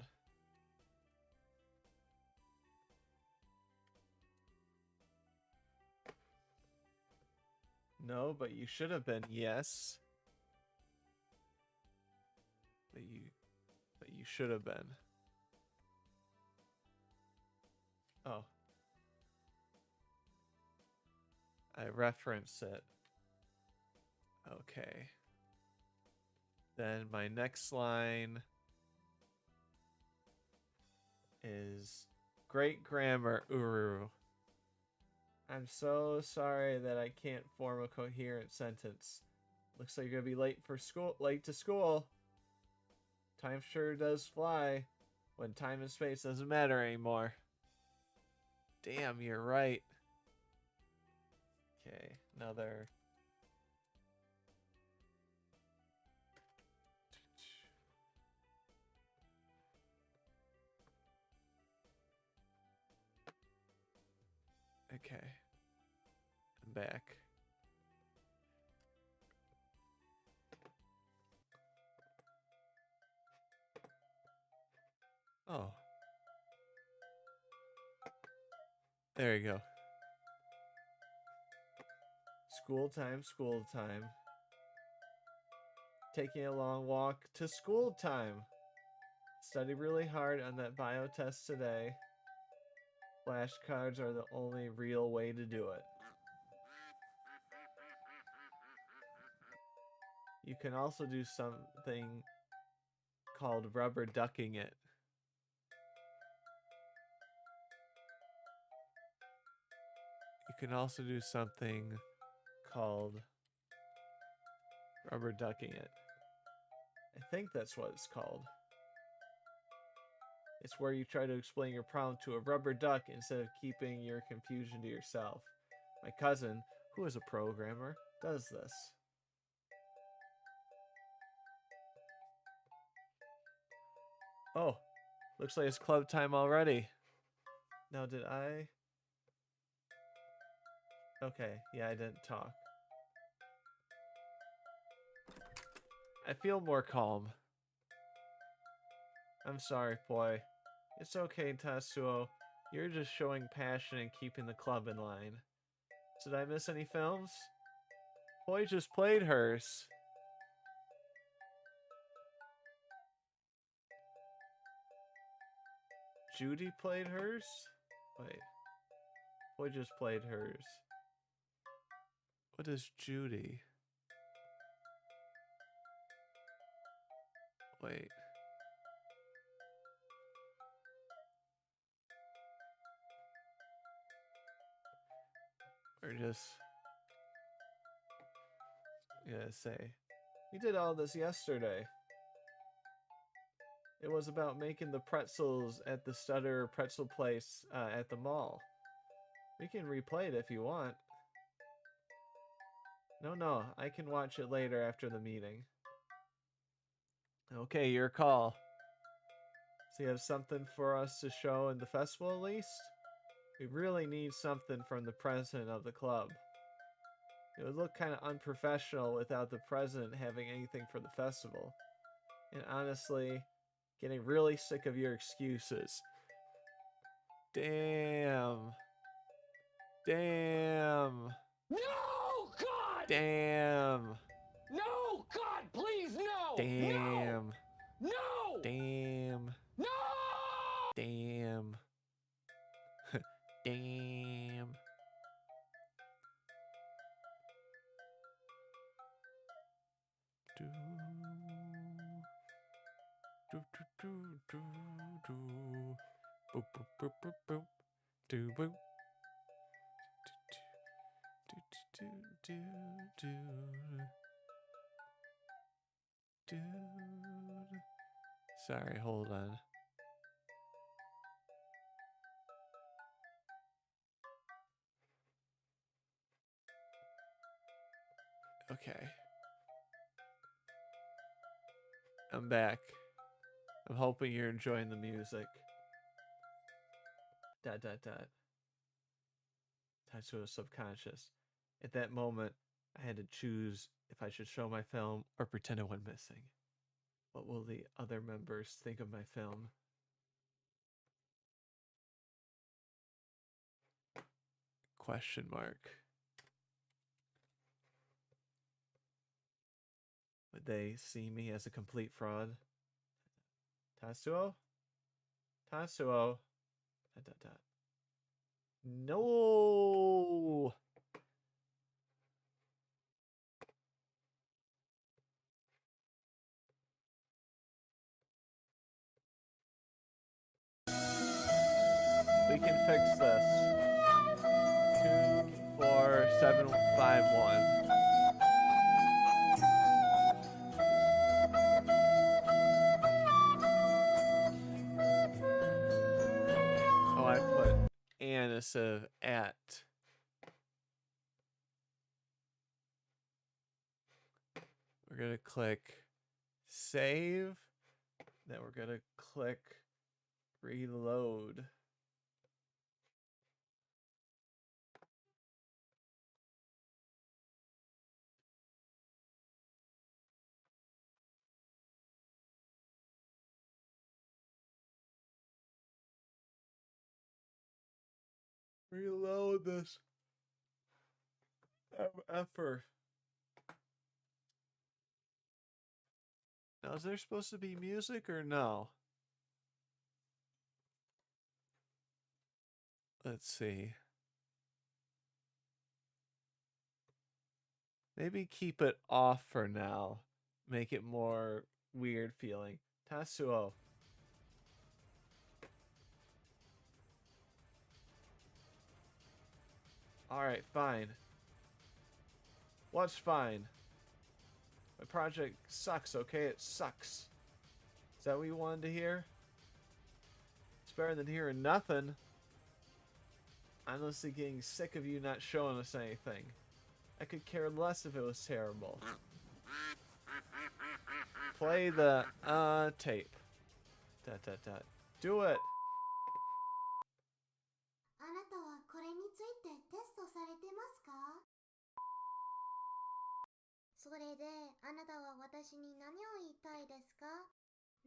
No, but you should have been. Yes. But you should have been. Oh. I reference it. Okay. Then my next line is great grammar, Uru. I'm so sorry that I can't form a coherent sentence. Looks like you're gonna be late to school. Time sure does fly when time and space doesn't matter anymore. Damn, you're right. Okay, another. Okay. I'm back. Oh. There you go. School time, school time. Taking a long walk to school time. Study really hard on that bio test today. Flashcards are the only real way to do it. You can also do something called rubber ducking it. You can also do something called rubber ducking it. I think that's what it's called. It's where you try to explain your problem to a rubber duck instead of keeping your confusion to yourself. My cousin, who is a programmer, does this. Oh, looks like it's club time already. Now, did I? Okay, yeah, I didn't talk. I feel more calm. I'm sorry, Poi. It's okay, Tatsuo. You're just showing passion and keeping the club in line. Did I miss any films? Poi just played hers. Judy played hers? Wait. Poi just played hers. What is Judy? Wait. Or just... gonna say. We did all this yesterday. It was about making the pretzels at the Stutter pretzel place at the mall. We can replay it if you want. No, I can watch it later after the meeting. Okay, your call. So you have something for us to show in the festival at least? We really need something from the president of the club. It would look kind of unprofessional without the president having anything for the festival. And honestly, getting really sick of your excuses. Damn. No, God! Damn. No, God, please, no! Damn. No! Damn. No! Damn. Damn. Do. Do do do do do. Boop boop boop boop boop. Do boop. Do do do do. Dude. Sorry, hold on. Okay. I'm back. I'm hoping you're enjoying the music. ... Tatsuo subconscious. At that moment, I had to choose if I should show my film or pretend it went missing. What will the other members think of my film? Question mark. Would they see me as a complete fraud? Tatsuo? Tatsuo? ... No! We can fix this. 24751. Oh, I put and instead of at. We're gonna click save. Then we're gonna click reload. reload this effort. Now, is there supposed to be music or no? Let's see. Maybe keep it off for now. Make it more weird feeling. Tatsuo. Alright, fine. What's fine? My project sucks, okay? It sucks. Is that what you wanted to hear? It's better than hearing nothing. I'm honestly getting sick of you not showing us anything. I could care less if it was terrible. Play the tape. Do it. あなたはこれについてテストされてますか？それであなたは私に何を言いたいですか？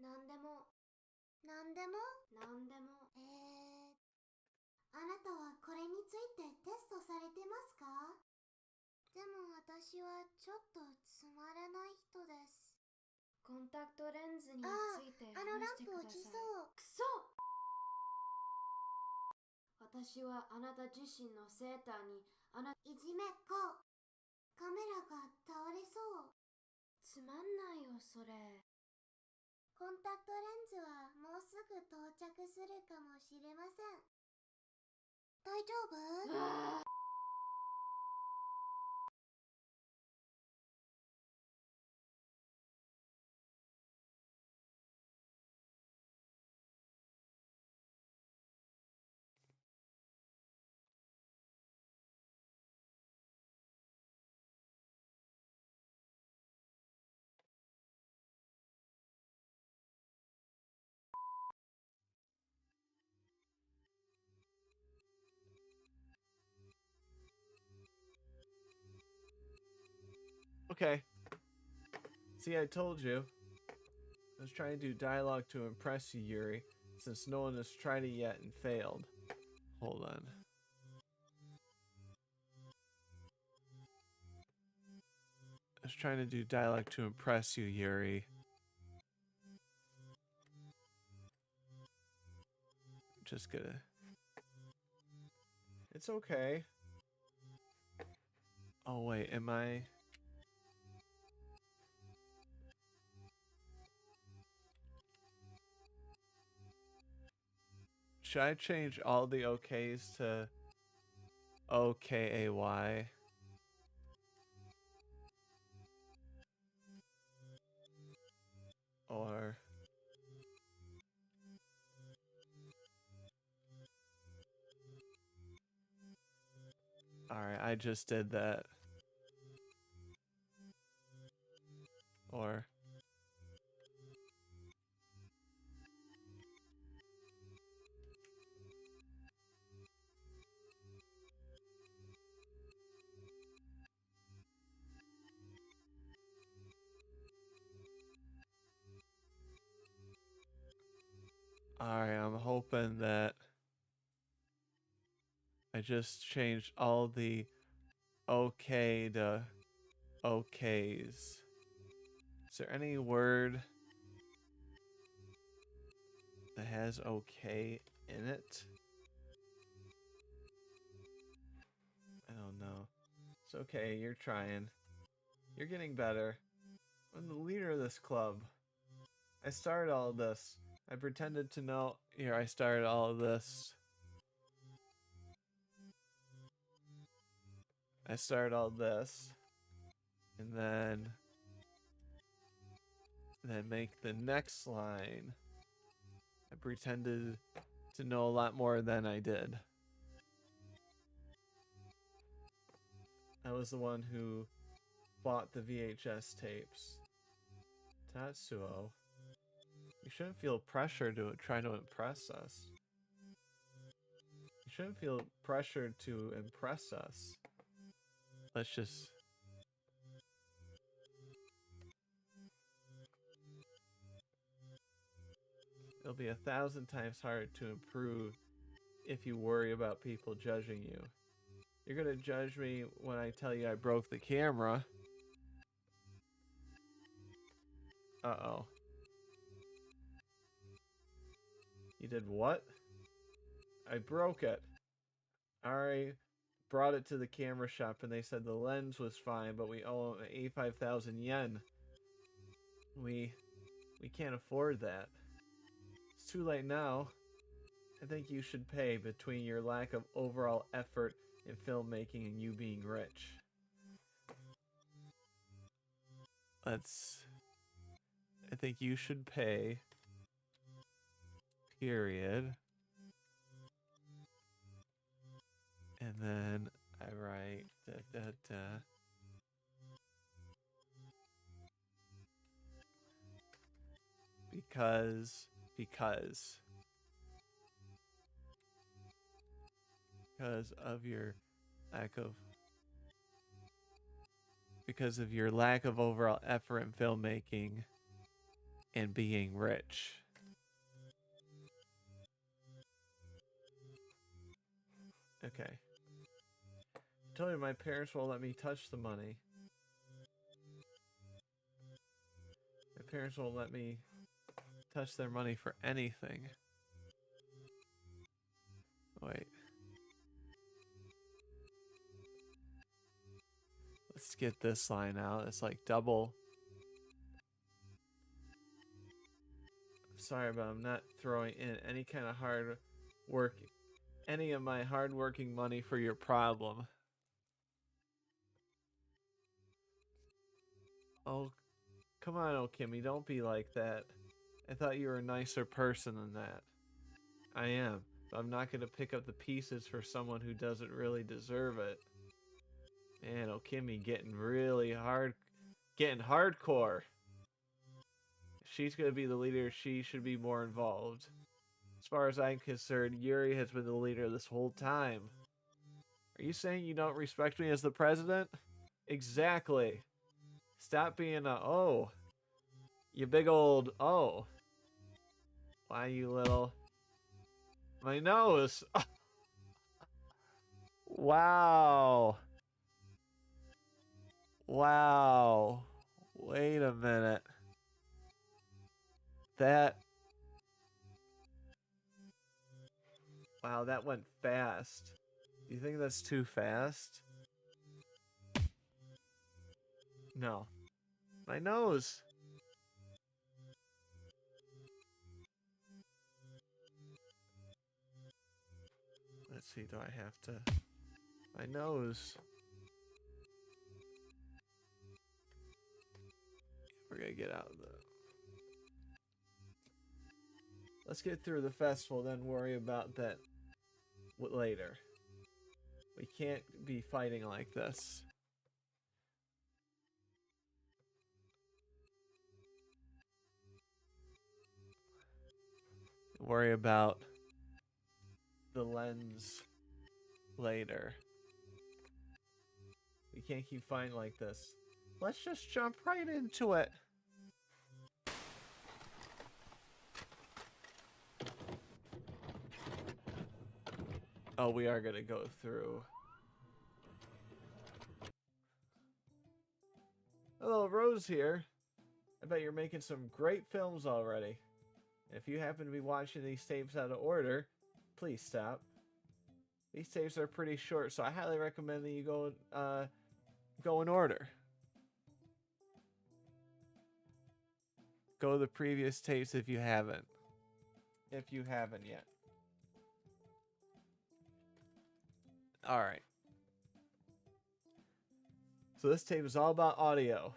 何でも。何でも？何でも。あなたはこれについてテストされてますか？でも私はちょっとつまらない人です。コンタクトレンズについてあのラン話してください。プ落ちそう。くそ！私はあなた自身のセーターにいじめっ子。カメラが倒れそう。つまんないよそれ。コンタクトレンズはもうすぐ到着するかもしれません。大丈夫？Okay. See, I told you. I was trying to do dialogue to impress you, Yuri, since no one has tried it yet and failed. Hold on. I was trying to do dialogue to impress you, Yuri. Just gonna... It's okay. Oh, wait, am I... Should I change all the OKs to OKAY? Or... Alright, I just did that. Or... Alright, I'm hoping that I just changed all the OK to OKs. Is there any word that has OK in it? I don't know. It's okay, you're trying. You're getting better. I'm the leader of this club. I started all of this. I pretended to know. Here, I started all of this. I started all this. And then make the next line. I pretended to know a lot more than I did. I was the one who bought the VHS tapes. Tatsuo. You shouldn't feel pressure to try to impress us. You shouldn't feel pressured to impress us. Let's just... It'll be 1,000 times harder to improve if you worry about people judging you. You're gonna judge me when I tell you I broke the camera. Uh-oh. You did what? I broke it. I brought it to the camera shop and they said the lens was fine, but we owe 85,000 yen. We can't afford that. It's too late now. I think you should pay between your lack of overall effort in filmmaking and you being rich. I think you should pay. Period. And then I write because of your lack of overall effort in filmmaking and being rich. Okay. I told you my parents won't let me touch the money. My parents won't let me touch their money for anything. Wait. Let's get this line out. It's like double. Sorry, but I'm not throwing in any kind of any of my hard-working money for your problem. Oh, come on, Okimi, don't be like that. I thought you were a nicer person than that. I am, but I'm not gonna pick up the pieces for someone who doesn't really deserve it. Man, Okimi getting really getting hardcore. If she's gonna be the leader, she should be more involved. As far as I'm concerned, Yuri has been the leader this whole time. Are you saying you don't respect me as the president? Exactly. Stop being a oh. You big old oh. Why, you little... My nose! Wow. Wow. Wait a minute. Wow, that went fast. Do you think that's too fast? No. My nose! Let's see, do I have to... My nose. We're gonna get out of the... Let's get through the festival, then worry about that later. We can't be fighting like this. Worry about the lens later. We can't keep fighting like this. Let's just jump right into it. Oh, we are gonna go through. Hello, Rose here. I bet you're making some great films already. If you happen to be watching these tapes out of order, please stop. These tapes are pretty short, so I highly recommend that you go in order. Go to the previous tapes if you haven't. If you haven't yet. Alright. So this tape is all about audio.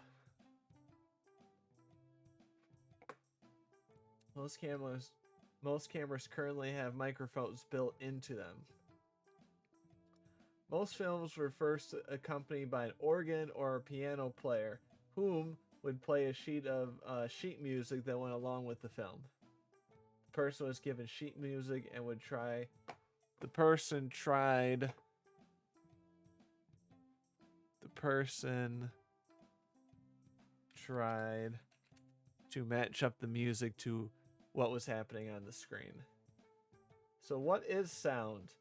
Most cameras currently have microphones built into them. Most films were first accompanied by an organ or a piano player, whom would play a sheet of sheet music that went along with the film. The person was given sheet music and would try. The person tried to match up the music to what was happening on the screen. So what is sound?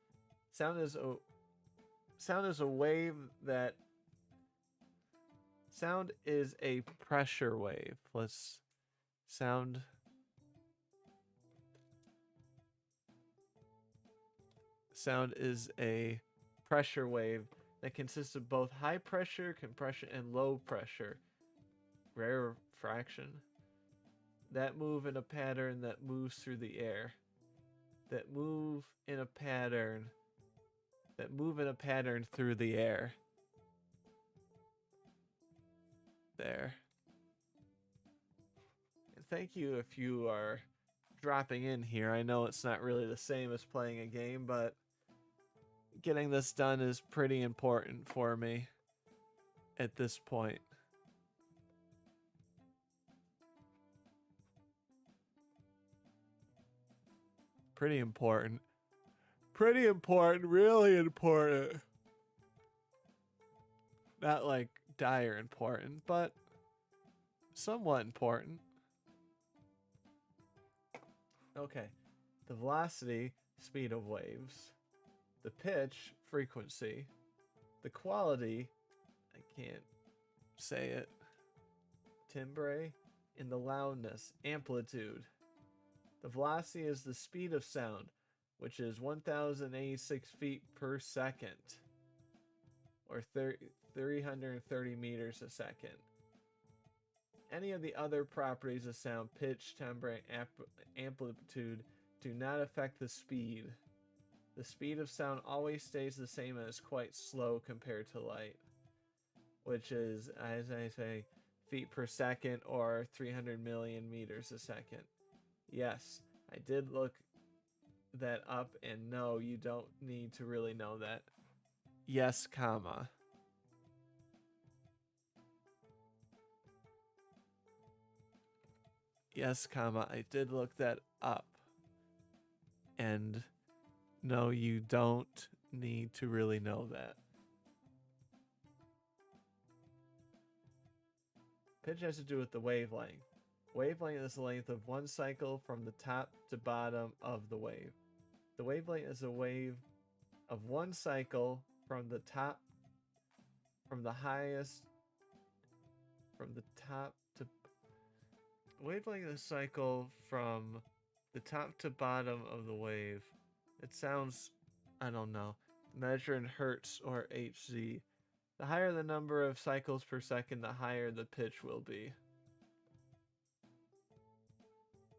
Sound is a wave that sound is a pressure wave. Sound is a pressure wave that consists of both high pressure, compression, and low pressure, rarefaction, that move in a pattern that moves through the air. That move in a pattern through the air. There. And thank you if you are dropping in here. I know it's not really the same as playing a game, but getting this done is pretty important for me at this point. Pretty important. Pretty important, really important. Not like dire important, but somewhat important. Okay. The velocity, speed of waves. The pitch, frequency. The quality, I can't say it. Timbre. And the loudness, amplitude. The velocity is the speed of sound, which is 1,086 feet per second, or 330 meters a second. Any of the other properties of sound, pitch, timbre, and amplitude, do not affect the speed. The speed of sound always stays the same and is quite slow compared to light, which is, as I say, feet per second or 300 million meters a second. Yes, I did look that up, and no, you don't need to really know that. Yes, comma. Yes, comma, I did look that up. And no, you don't need to really know that. Pitch has to do with the wavelength. Wavelength is the length of one cycle from the top to bottom of the wave. The wavelength is a wave of one cycle from the top to wavelength is a cycle from the top to bottom of the wave. It sounds, I don't know, measure in hertz or Hz. The higher the number of cycles per second, the higher the pitch will be.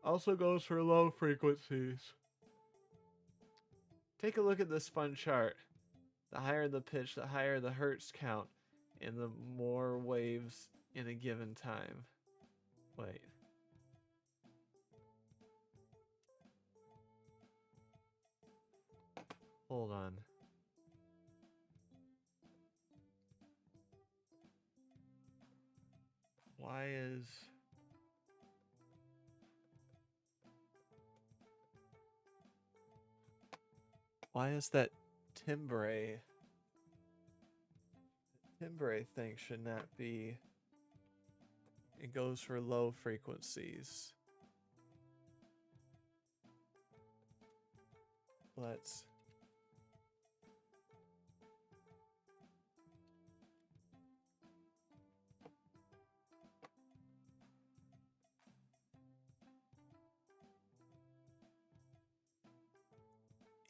Also goes for low frequencies. Take a look at this fun chart. The higher the pitch, the higher the hertz count, and the more waves in a given time. Wait. Hold on. Why is that timbre thing should not be? It goes for low frequencies. Let's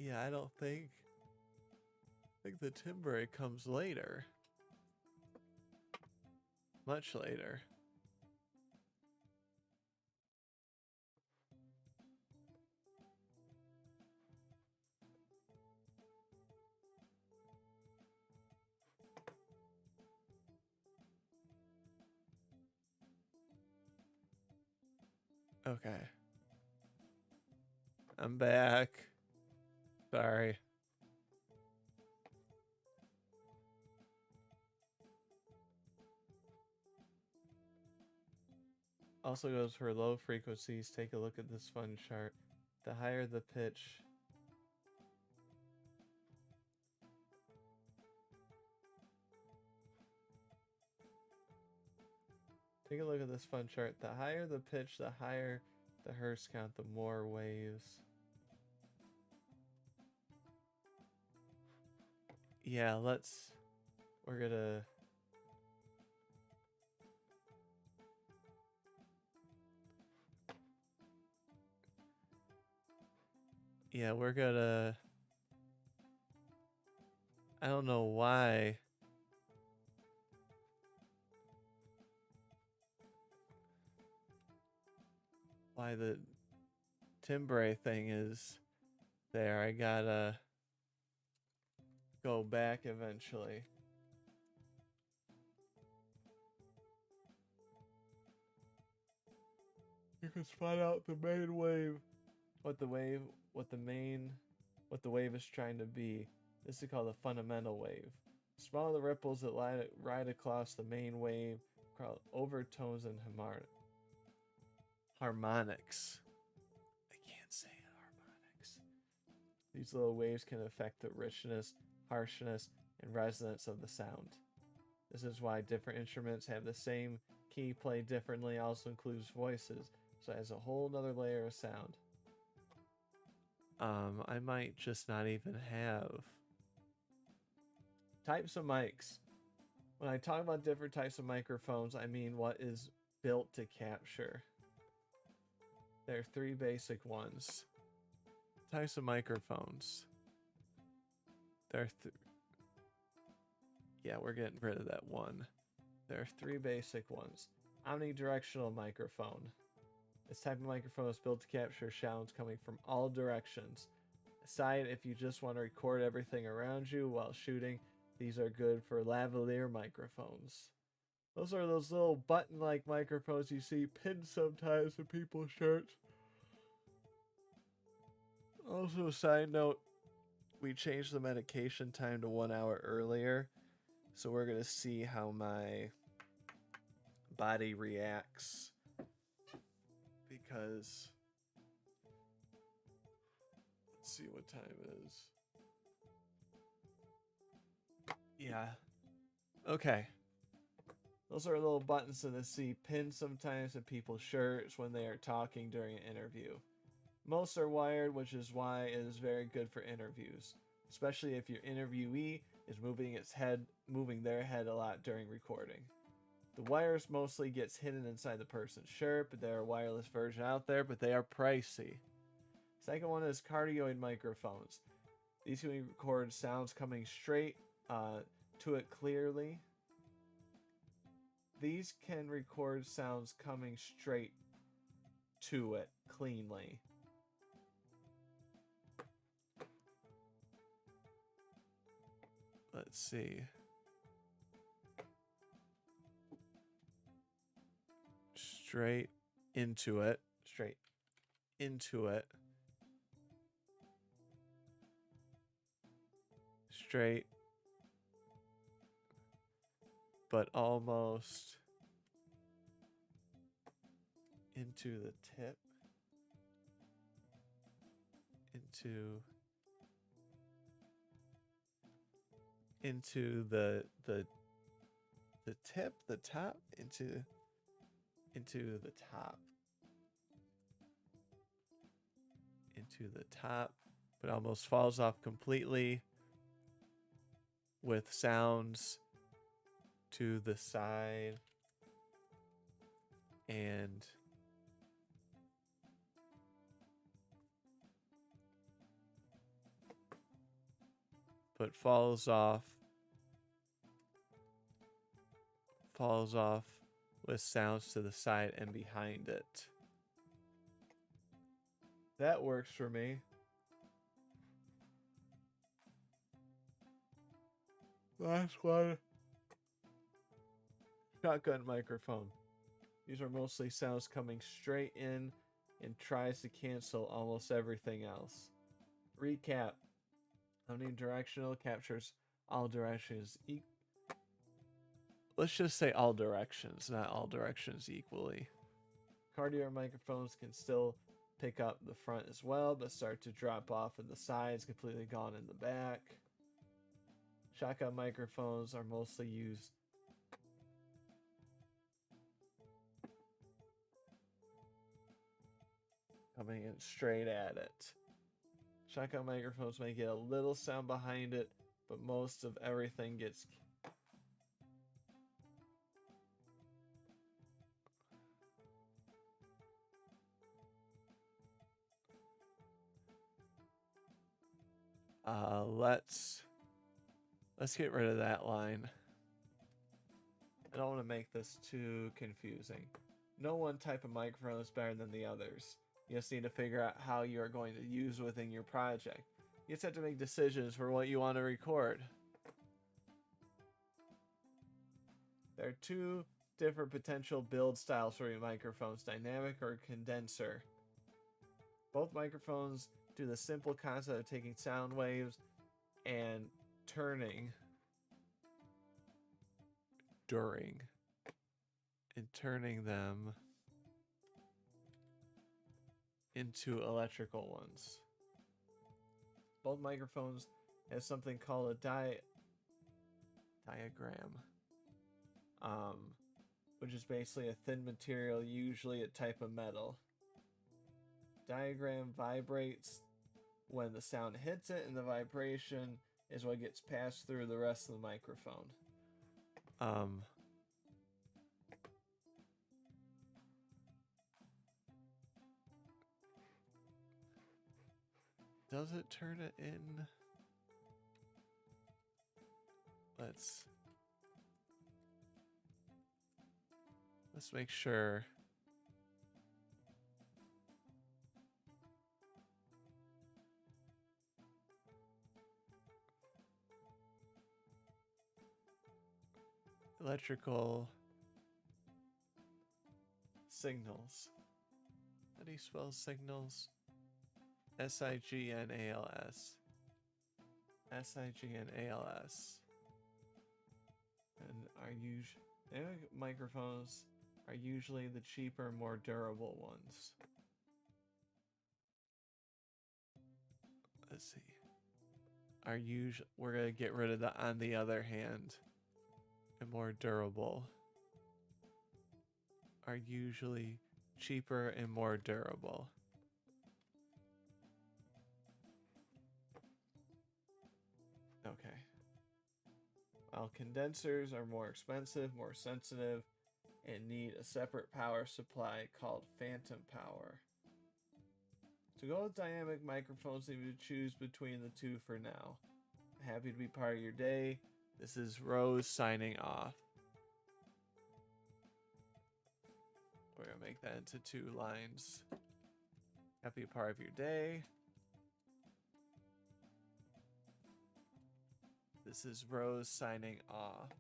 Yeah, I don't think the timbre comes later. Much later. Okay. I'm back. Sorry. Also goes for low frequencies. Take a look at this fun chart. The higher the pitch, take a look at this fun chart. The higher the pitch, the higher the hertz count, the more waves. yeah, we're gonna yeah, we're gonna I don't know why the timbre thing is there. I gotta go back eventually. You can spot out the main wave. What the wave is trying to be. This is called a fundamental wave. Small the ripples that ride across the main wave, overtones and harmonics. I can't say it, harmonics. These little waves can affect the richness, harshness, and resonance of the sound. This is why different instruments have the same key played differently, also includes voices, so it has a whole nother layer of sound. I might just not even have types of mics. When I talk about different types of microphones, I mean what is built to capture. There are three basic ones. Types of microphones. Yeah, we're getting rid of that one. There are three basic ones. Omnidirectional microphone. This type of microphone is built to capture sounds coming from all directions. Aside if you just want to record everything around you while shooting, these are good for lavalier microphones. Those are those little button-like microphones you see pinned sometimes in people's shirts. Also, a side note, we changed the medication time to 1 hour earlier, so we're going to see how my body reacts. Because let's see what time it is. Yeah. Okay. Those are little buttons that I see pinned sometimes in people's shirts when they are talking during an interview. Most are wired, which is why it is very good for interviews, especially if your interviewee is moving their head a lot during recording. The wires mostly gets hidden inside the person's shirt, but there are wireless versions out there, but they are pricey. Second one is cardioid microphones. These can record sounds coming straight to it clearly. These can record sounds coming straight to it cleanly. Let's see. Straight into it. Straight into it. Straight. But almost into the tip. Into the tip, the top, into the top. Into the top, but almost falls off completely with sounds to the side and but falls off with sounds to the side and behind it. That works for me. Last one. Shotgun microphone. These are mostly sounds coming straight in and tries to cancel almost everything else. Recap. Omnidirectional captures all directions. Let's just say all directions, not all directions equally. Cardioid microphones can still pick up the front as well, but start to drop off at the sides, completely gone in the back. Shotgun microphones are mostly used coming in straight at it. Shotgun microphones may get a little sound behind it, but most of everything gets... Let's get rid of that line. I don't want to make this too confusing. No one type of microphone is better than the others. You just need to figure out how you are going to use within your project. You just have to make decisions for what you want to record. There are two different potential build styles for your microphones, dynamic or condenser. Both microphones do the simple concept of taking sound waves and turning them into electrical ones. Both microphones have something called a diagram, which is basically a thin material, usually a type of metal. Diagram vibrates when the sound hits it, and the vibration is what gets passed through the rest of the microphone. Does it turn it in? Let's make sure. Electrical signals. How do you spell signals? S-I-G-N-A-L-S. S-I-G-N-A-L-S. And microphones are usually the cheaper, more durable ones. Let's see. We're gonna get rid of the on the other hand. And more durable are usually cheaper and more durable. Okay. While condensers are more expensive, more sensitive, and need a separate power supply called phantom power. To go with dynamic microphones, you need to choose between the two for now. Happy to be part of your day. This is Rose signing off. We're going to make that into 2 lines. Happy part of your day. This is Rose signing off.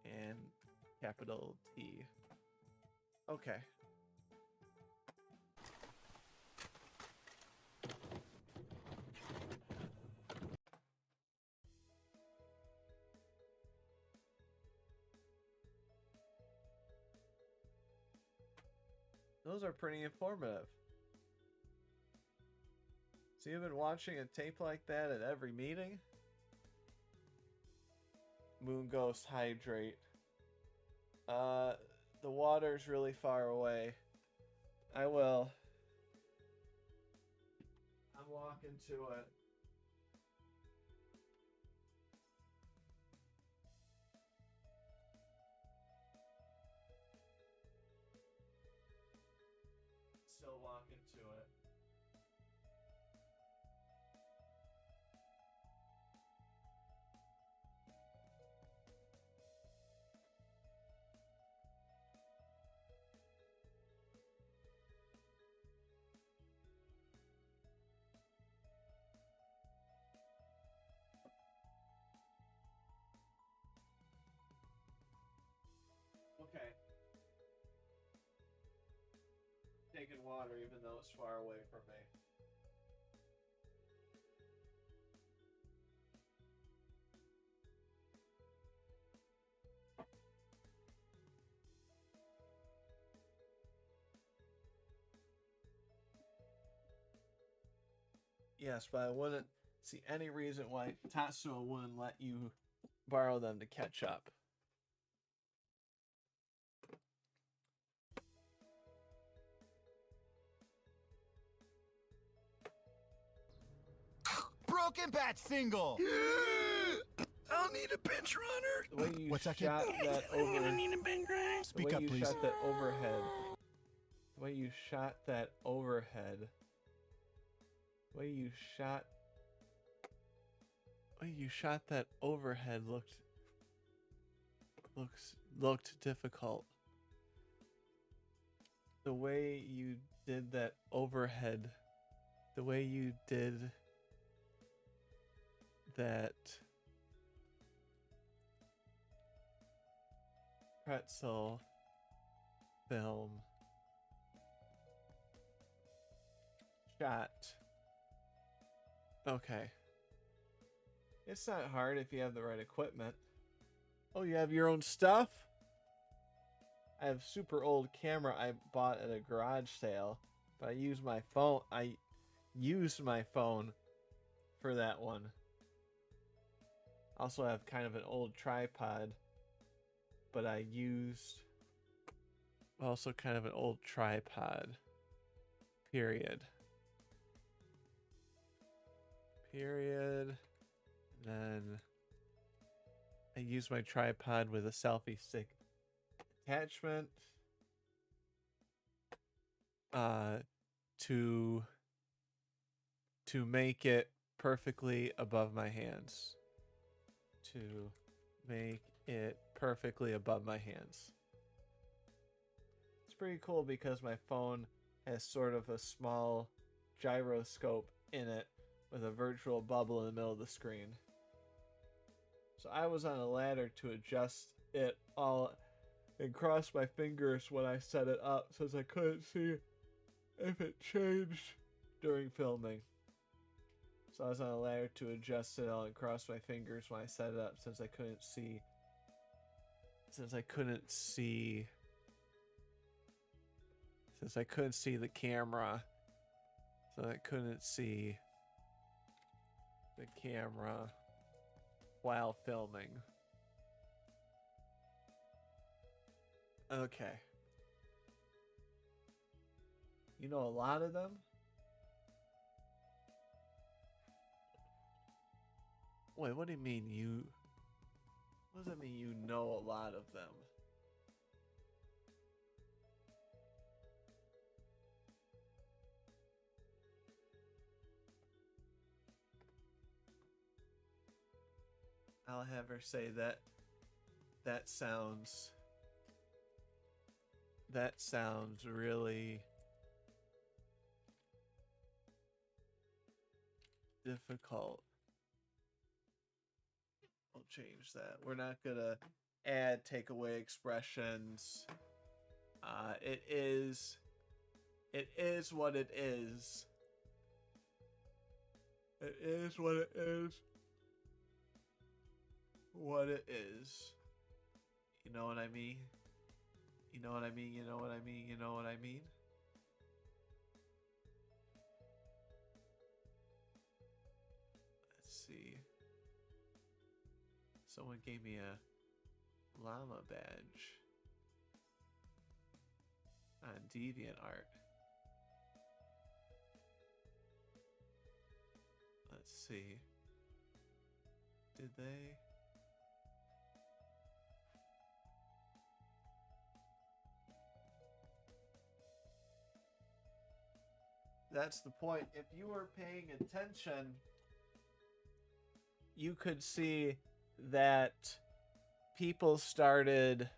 And capital T. Okay. Those are pretty informative. So you've been watching a tape like that at every meeting? Moon Ghost hydrate. The water's really far away. I will. I'm walking to it. Still walking to it. Okay. Taking water even though it's far away from me. Yes, but I wouldn't see any reason why Tatsuo wouldn't let you borrow them to catch up. Bro, Broken bat single. I'll need a pinch runner. The way you What's that, kid? shot that over. The Speak way up, you please. shot that overhead. The way you shot that overhead. The way you shot. The way you shot that overhead looked difficult. The way you did that overhead. The way you did that pretzel film shot. Okay. It's not hard if you have the right equipment. Oh, you have your own stuff? I have super old camera I bought at a garage sale, but I used my phone. I used my phone for that one. Also have kind of an old tripod, but I used also kind of an old tripod. Period. Then I use my tripod with a selfie stick attachment to make it perfectly above my hands. To make it perfectly above my hands. It's pretty cool because my phone has sort of a small gyroscope in it with a virtual bubble in the middle of the screen. So I was on a ladder to adjust it all and cross my fingers when I set it up since I couldn't see if it changed during filming. So I was on a ladder to adjust it all and cross my fingers when I set it up since I couldn't see the camera. So I couldn't see the camera while filming. Okay. You know a lot of them? Wait, what do you mean you... What does that mean you know a lot of them? I'll have her say that. That sounds really difficult. I'll change that. We're not gonna add takeaway expressions. It is what it is. It is what it is. What it is. You know what I mean? You know what I mean? You know what I mean? You know what I mean? Let's see. Someone gave me a llama badge on DeviantArt. Let's see. Did they? That's the point. If you were paying attention, you could see that people started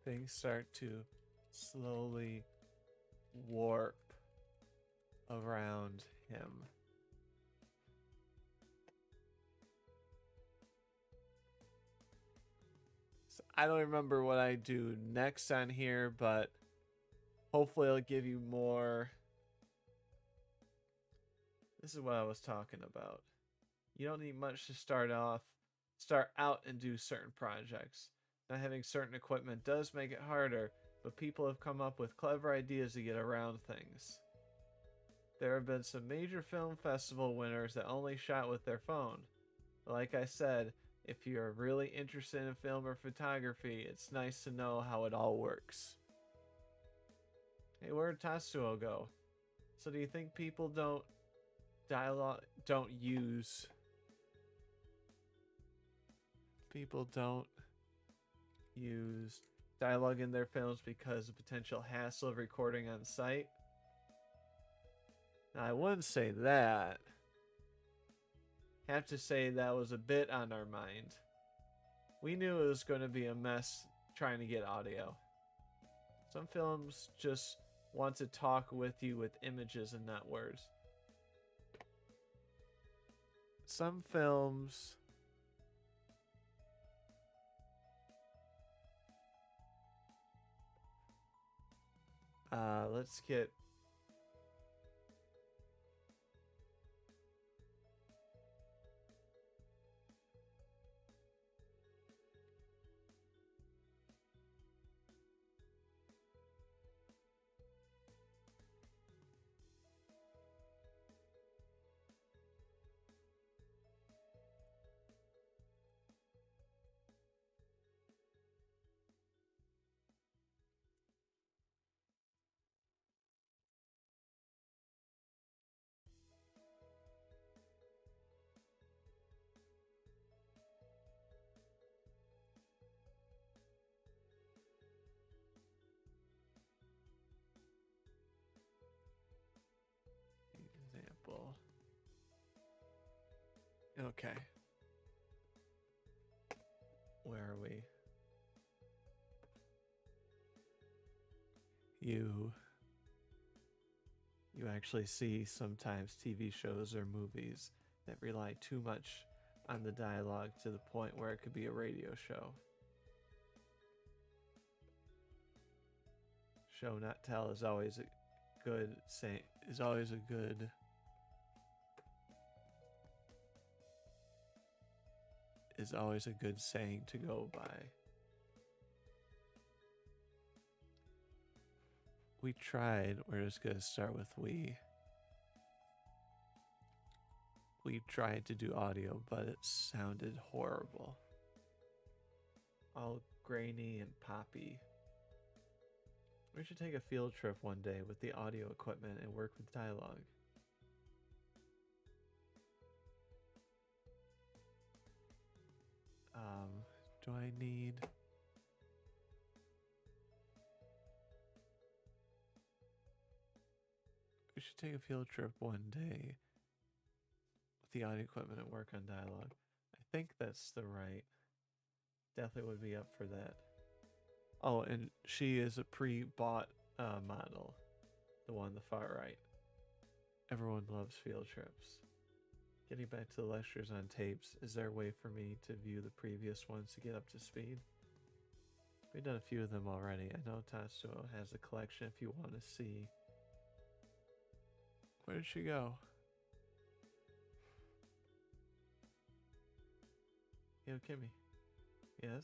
things start to slowly warp around him. So I don't remember what I do next on here, but hopefully it'll give you more. This is what I was talking about. You don't need much to start out and do certain projects. Not having certain equipment does make it harder, but people have come up with clever ideas to get around things. There have been some major film festival winners that only shot with their phone. Like I said, if you're really interested in film or photography, it's nice to know how it all works. Hey, where'd Tatsuo go? So do you think people don't use dialogue in their films because of potential hassle of recording on site? Now, I wouldn't say that. Have to say that was a bit on our mind. We knew it was going to be a mess trying to get audio. Some films just want to talk with you with images and not words. Some films let's get example. Okay. Where are we? You actually see sometimes TV shows or movies that rely too much on the dialogue to the point where it could be a radio show. Show not tell is always a good saying to go by. We tried, we're just gonna start with we. We tried to do audio, but it sounded horrible. All grainy and poppy. We should take a field trip one day with the audio equipment and work with dialogue. Do I need... We should take a field trip one day with the audio equipment and work on dialogue. I think that's the right. Definitely would be up for that. Oh, and she is a pre-bought model. The one on the far right. Everyone loves field trips. Getting back to the lectures on tapes, is there a way for me to view the previous ones to get up to speed? We've done a few of them already. I know Tatsuo has a collection if you want to see. Where did she go? Yo, Kimmy. Yes?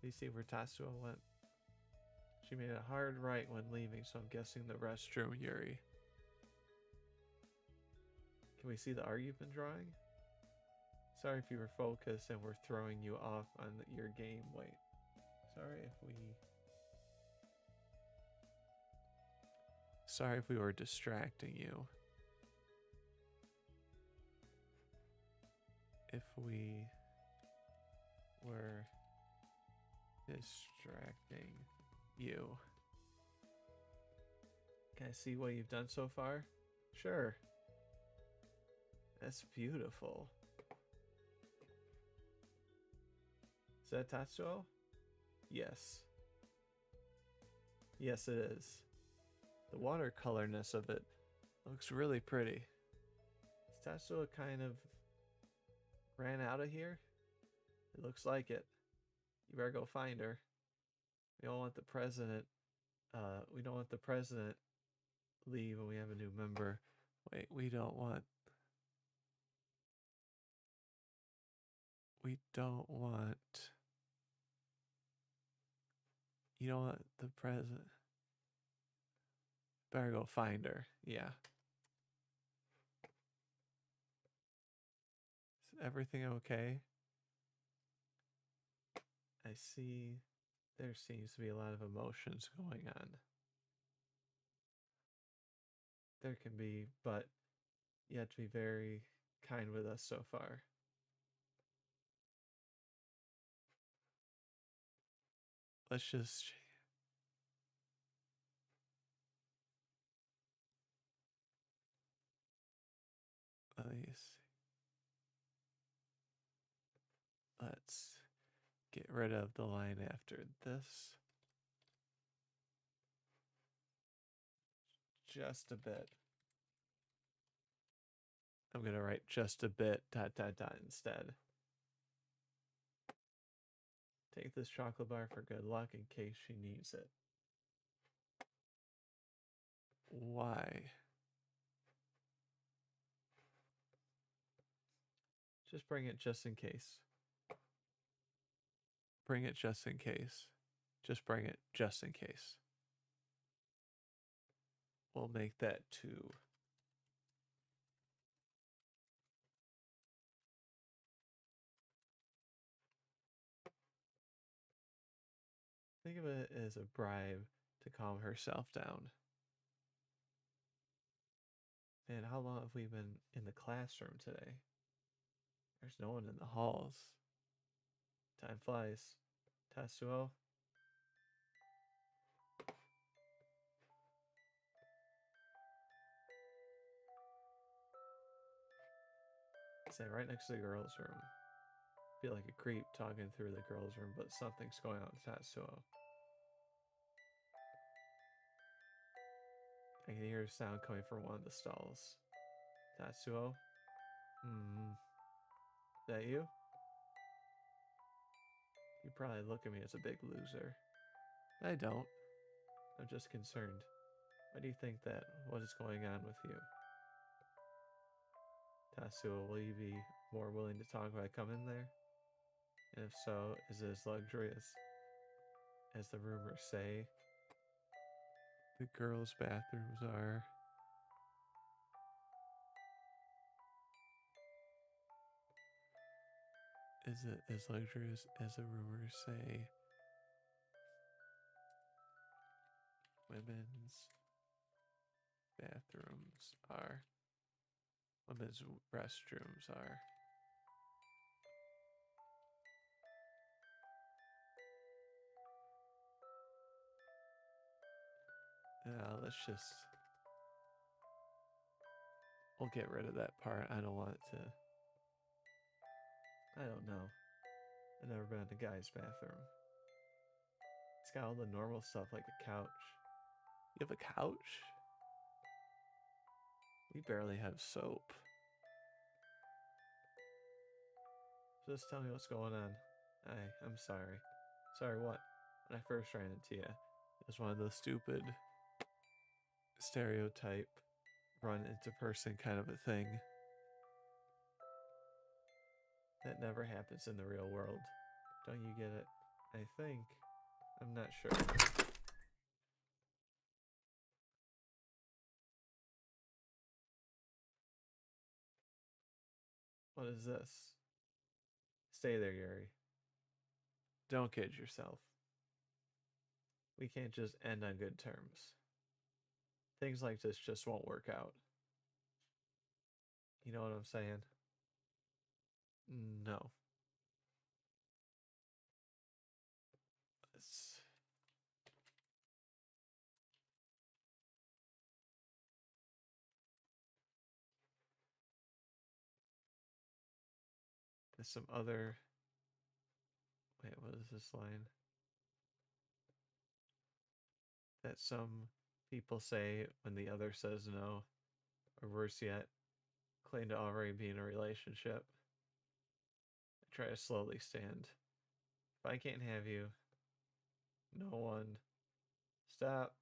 Do you see where Tatsuo went? She made a hard right when leaving, so I'm guessing the restroom, Yuri. Can we see the art you've been drawing? Sorry if you were focused and we're throwing you off on your game. Wait. Sorry if we were distracting you. If we were distracting you. Can I see what you've done so far? Sure. That's beautiful. Is that Tatsuo? Yes. Yes, it is. The watercolorness of it looks really pretty. Is Tatsuo kind of ran out of here? It looks like it. You better go find her. We don't want the president leave and we have a new member. Wait, we don't want you don't want the president. Better go find her. Yeah. Is everything okay? I see there seems to be a lot of emotions going on. there can be, but you have to be very kind with us so far. Let's just. Let me see. Let's get rid of the line after this. Just a bit. I'm going to write just a bit dot dot dot instead. Take this chocolate bar for good luck in case she needs it. Why? Just bring it just in case. Bring it just in case. Just bring it just in case. We'll make that 2. Think of it as a bribe to calm herself down. Man, how long have we been in the classroom today? There's no one in the halls. Time flies. Tatsuo? Say right next to the girls' room. Feel like a creep talking through the girls' room, but something's going on with Tatsuo. I can hear a sound coming from one of the stalls. Tatsuo? Is that you? You probably look at me as a big loser. I don't. I'm just concerned. Why do you think that? What is going on with you? Tatsuo, will you be more willing to talk when I come in there? And if so, is it as luxurious as the rumors say? The girls' bathrooms are. Is it as luxurious as the rumors say? Women's bathrooms are. Women's restrooms are. Let's just. We'll get rid of that part. I don't want it to. I don't know. I've never been in a guy's bathroom. It's got all the normal stuff like a couch. You have a couch? We barely have soap. Just tell me what's going on. I'm sorry. Sorry what? When I first ran into you, it was one of those stupid stereotype run into person kind of a thing. That never happens in the real world. Don't you get it? I think. I'm not sure. What is this? Stay there, Yuri. Don't kid yourself. We can't just end on good terms. Things like this just won't work out. You know what I'm saying? No. It's... There's some other... Wait, what is this line? That some people say when the other says no, or worse yet, claim to already be in a relationship. I try to slowly stand. If I can't have you, no one. Stop.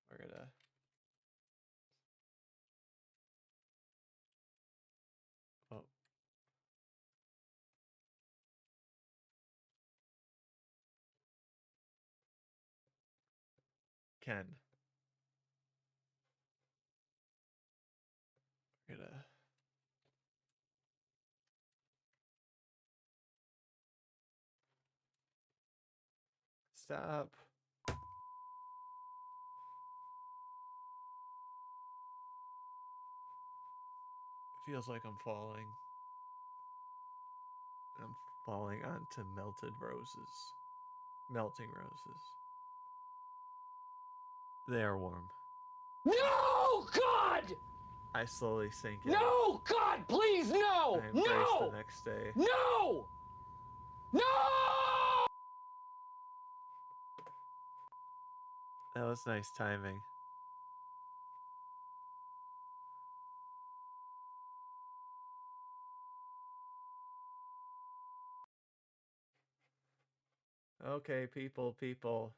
We're gonna. Oh. Ken. We're gonna. Stop. Feels like I'm falling. I'm falling onto melted roses. Melting roses. They are warm. No, God! I slowly sink in. No, God, please, no! I embrace No! the next day. No! No! That was nice timing. Okay, people.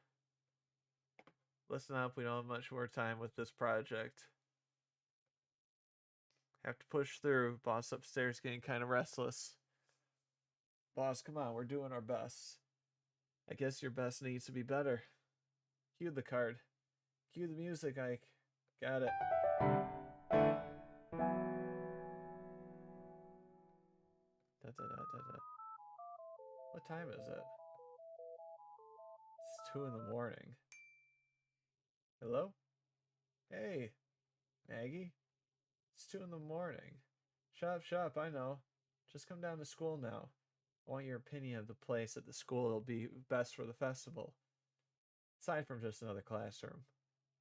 Listen up, we don't have much more time with this project. Have to push through. Boss upstairs getting kind of restless. Boss, come on, we're doing our best. I guess your best needs to be better. Cue the card. Cue the music, Ike. Got it. Da, da, da, da, da. What time is it? It's 2 in the morning. Hello? Hey, Maggie? It's 2 in the morning. Shut up, I know. Just come down to school now. I want your opinion of the place at the school that'll be best for the festival. Aside from just another classroom.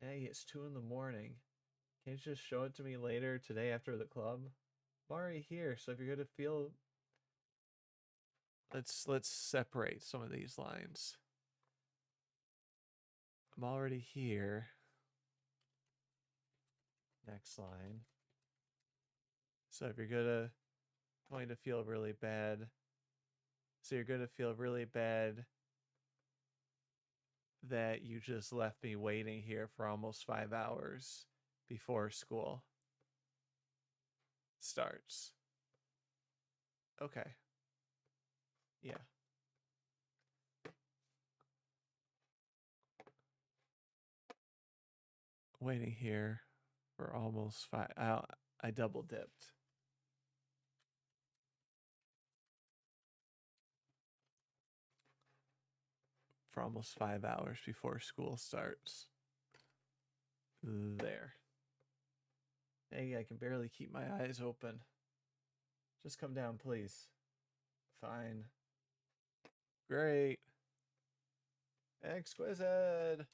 Maggie, it's 2 in the morning. Can't you just show it to me later today after the club? I'm already here, so if you're gonna feel... Let's separate some of these lines. I'm already here. Next line. So if you're going to feel really bad. So you're gonna feel really bad that you just left me waiting here for almost 5 hours before school starts. Okay. Yeah. Waiting here for almost 5. I double dipped. For almost 5 hours before school starts. There. Hey, I can barely keep my eyes open. Just come down, please. Fine. Great. Exquisite.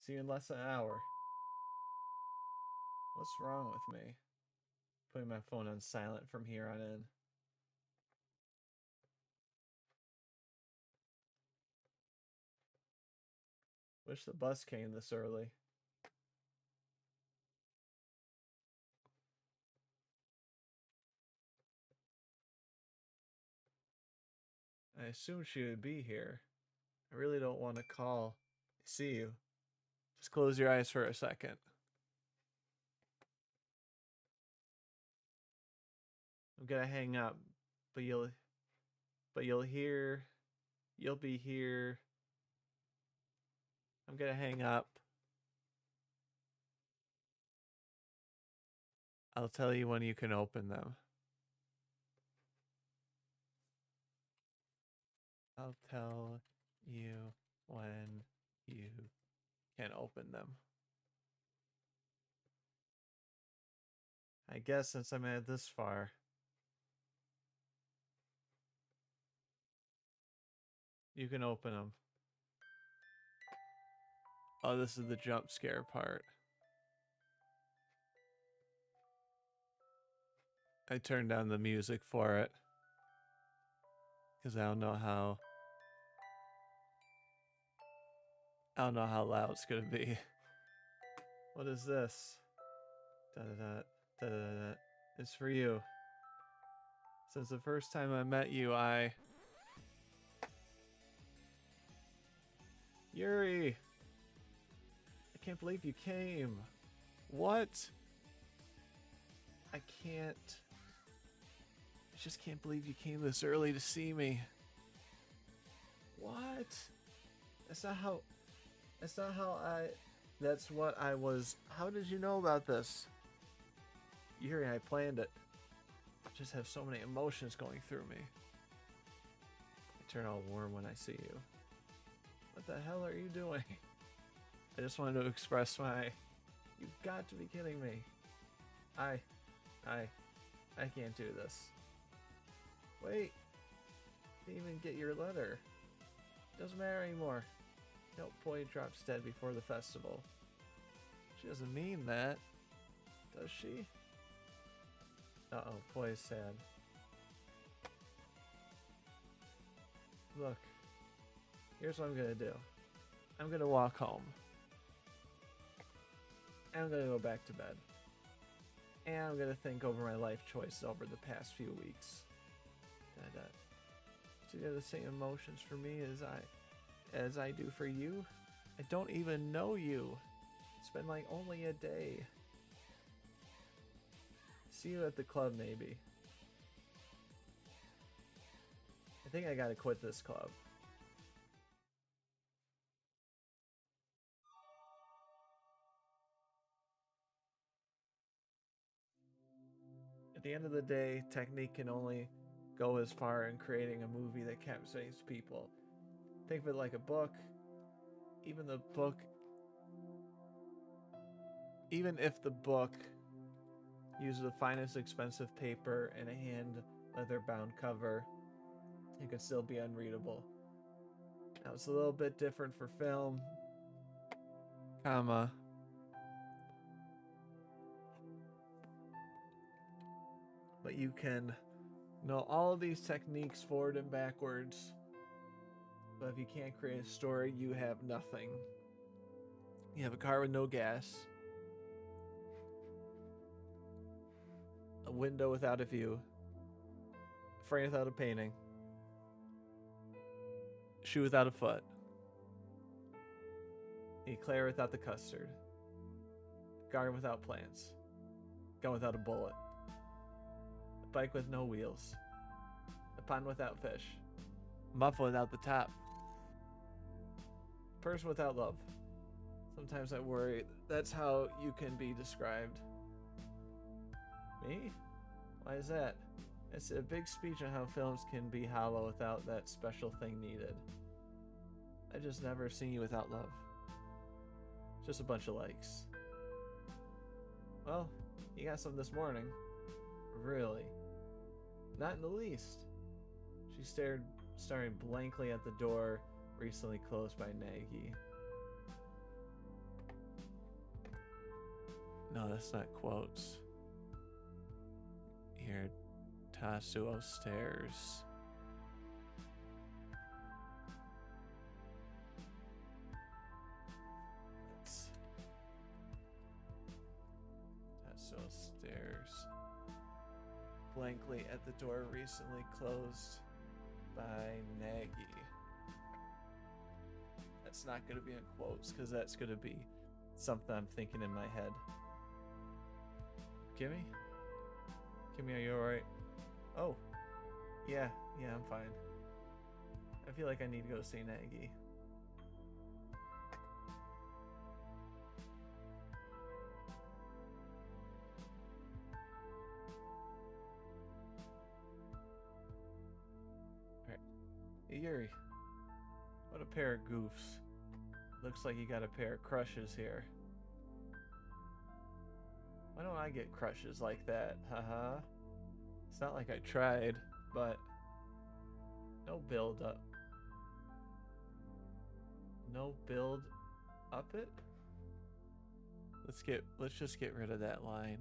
See you in less than an hour. What's wrong with me? Putting my phone on silent from here on in. Wish the bus came this early. I assumed she would be here. I really don't want to call. See you. Just close your eyes for a second. I'm gonna hang up, but you'll be here. I'm gonna hang up. I'll tell you when you can open them. I'll tell you when you can open them. I guess since I made it this far. You can open them. Oh, this is the jump scare part. I turned down the music for it. Because I don't know how loud it's gonna be. What is this? Da da da da da da. It's for you. Since the first time I met you, Yuri! I can't believe you came. What? I just can't believe you came this early to see me. What? That's what I was. How did you know about this? Yuri, I planned it. I just have so many emotions going through me. I turn all warm when I see you. What the hell are you doing? I just wanted to express my... You've got to be kidding me. I can't do this. Wait. Didn't even get your letter. Doesn't matter anymore. Nope, Poi drops dead before the festival. She doesn't mean that. Does she? Uh-oh, Poi is sad. Look. Here's what I'm gonna do. I'm gonna walk home. And I'm gonna go back to bed. And I'm gonna think over my life choices over the past few weeks. Do you have the same emotions for me as I do for you? I don't even know you. It's been like only a day. See you at the club, maybe. I think I gotta quit this club. At the end of the day, technique can only go as far in creating a movie that captivates people. Think of it like a book. Even if the book uses the finest expensive paper and a hand leather bound cover, it could still be unreadable. Now it's a little bit different for film, but you can know all of these techniques forward and backwards, but if you can't create a story, you have nothing. You have a car with no gas, a window without a view, a frame without a painting, a shoe without a foot, an eclair without the custard, a garden without plants, a gun without a bullet, a bike with no wheels, a pond without fish, a muffin without the top, a person without love. Sometimes I worry that's how you can be described. Me? Why is that? It's a big speech on how films can be hollow without that special thing needed. I just never seen you without love. Just a bunch of likes. Well, you got some this morning. Really? Not in the least. She staring blankly at the door recently closed by Nagy. No, that's not quotes. Here, Tatsuo stairs. Tatsuo stares blankly at the door recently closed by Nagy. That's not going to be in quotes because that's going to be something I'm thinking in my head. Kimmy? Kimmy, are you alright? Oh. Yeah, I'm fine. I feel like I need to go see Nagy. Alright. Hey, Yuri. What a pair of goofs. Looks like you got a pair of crushes here. Why don't I get crushes like that? Haha. It's not like I tried, but no build up. No build up it? Let's just get rid of that line.